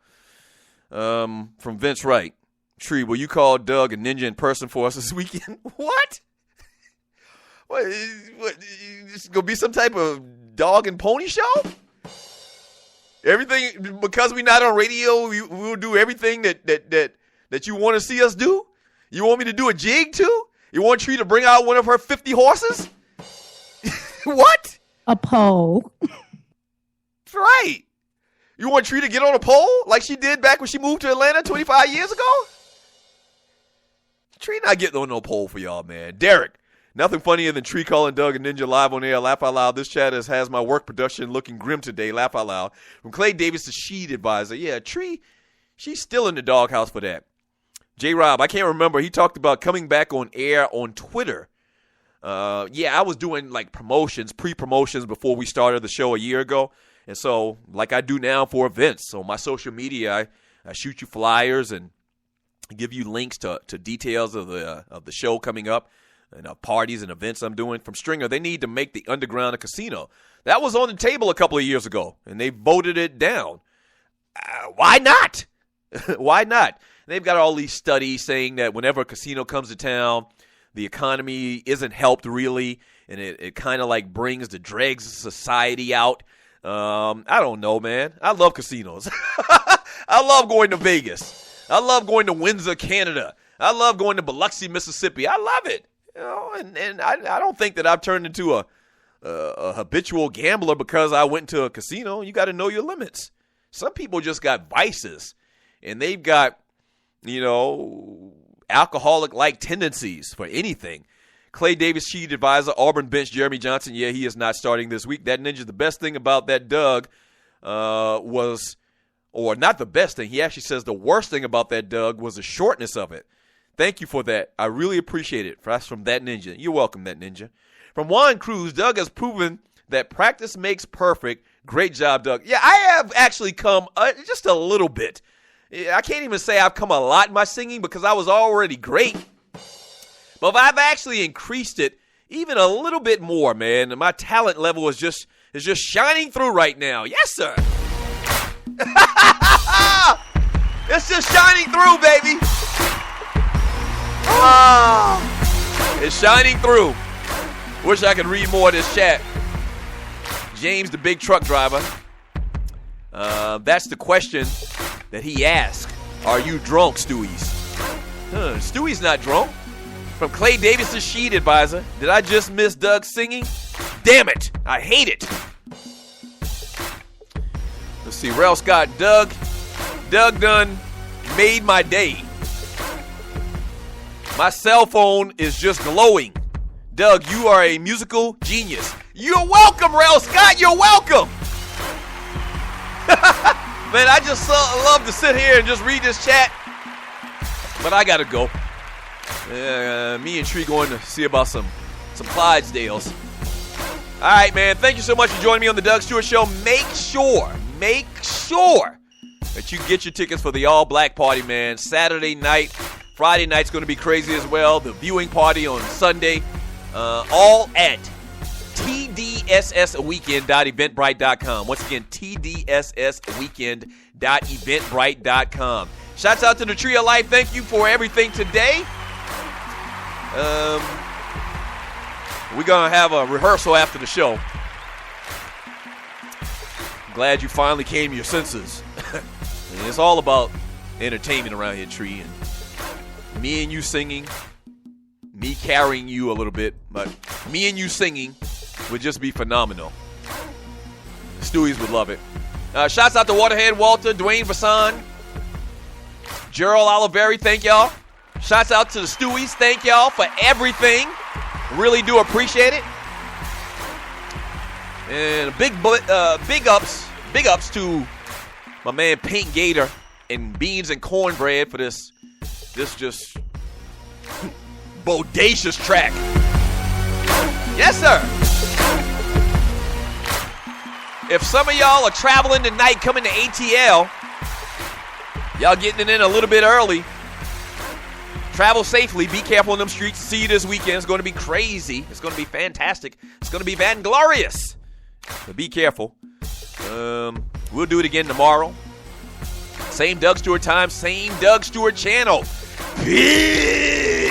From Vince Wright. Tree, will you call Doug a ninja in person for us this weekend? What? What? It's going to be some type of dog and pony show? Everything, because we're not on radio, we'll do everything that you want to see us do? You want me to do a jig too? You want Tree to bring out one of her 50 horses? What?
A pole.
That's right. You want Tree to get on a pole like she did back when she moved to Atlanta 25 years ago? Tree not getting on no pole for y'all, man. Derek, nothing funnier than Tree calling Doug and Ninja live on air. Laugh out loud. This chat has my work production looking grim today. Laugh out loud. From Clay Davis to Sheed Advisor. Yeah, Tree, she's still in the doghouse for that. J-Rob, I can't remember. He talked about coming back on air on Twitter. I was doing like promotions, pre-promotions before we started the show a year ago. And so, like I do now for events, so my social media, I shoot you flyers and give you links to details of the show coming up and parties and events I'm doing. From Stringer, they need to make the Underground a casino. That was on the table a couple of years ago, and they voted it down. Why not? Why not? They've got all these studies saying that whenever a casino comes to town, the economy isn't helped really, and it kind of like brings the dregs of society out. I don't know, man. I love casinos. I love going to Vegas. I love going to Windsor, Canada. I love going to Biloxi, Mississippi. I love it. You know, and I don't think that I've turned into a habitual gambler because I went to a casino. You got to know your limits. Some people just got vices, and they've got, alcoholic-like tendencies for anything. Clay Davis, Sheed Advisor, Auburn bench, Jeremy Johnson. Yeah, he is not starting this week. That Ninja, the best thing about that Doug was, or not the best thing, he actually says the worst thing about that Doug was the shortness of it. Thank you for that. I really appreciate it. That's from That Ninja. You're welcome, That Ninja. From Juan Cruz, Doug has proven that practice makes perfect. Great job, Doug. Yeah, I have actually come just a little bit. I can't even say I've come a lot in my singing because I was already great. But I've actually increased it even a little bit more, man. My talent level is just shining through right now. Yes, sir. It's just shining through, baby. It's shining through. Wish I could read more of this chat. James, the big truck driver. That's the question that he asked. Are you drunk, Stewie's? Stewie's not drunk. From Clay Davis to Sheed Advisor. Did I just miss Doug singing? Damn it. I hate it. Let's see. Rel Scott. Doug done made my day. My cell phone is just glowing. Doug, you are a musical genius. You're welcome, Rel Scott. You're welcome. Man, I just love to sit here and just read this chat. But I got to go. Me and Tree going to see about some Clydesdales. All right, man. Thank you so much for joining me on the Doug Stewart Show. Make sure that you get your tickets for the all-black party, man. Saturday night. Friday night's going to be crazy as well. The viewing party on Sunday. All at tdssweekend.eventbrite.com. Once again, tdssweekend.eventbrite.com. Shouts out to the Tree of Life. Thank you for everything today. We're going to have a rehearsal after the show. Glad you finally came to your senses. And it's all about entertainment around here, Tree. And me and you singing, me carrying you a little bit, but me and you singing would just be phenomenal. Stewies would love it. Shouts out to Waterhead Walter, Dwayne Vassan, Gerald Oliveri, thank y'all. Shouts out to the Stewies, thank y'all for everything. Really do appreciate it. And big ups to my man Pink Gator and Beans and Cornbread for this just bodacious track. Yes, sir. If some of y'all are traveling tonight coming to ATL, y'all getting it in a little bit early. Travel safely. Be careful on them streets. See you this weekend. It's going to be crazy. It's going to be fantastic. It's going to be vanglorious. But be careful. We'll do it again tomorrow. Same Doug Stewart time. Same Doug Stewart channel. Peace.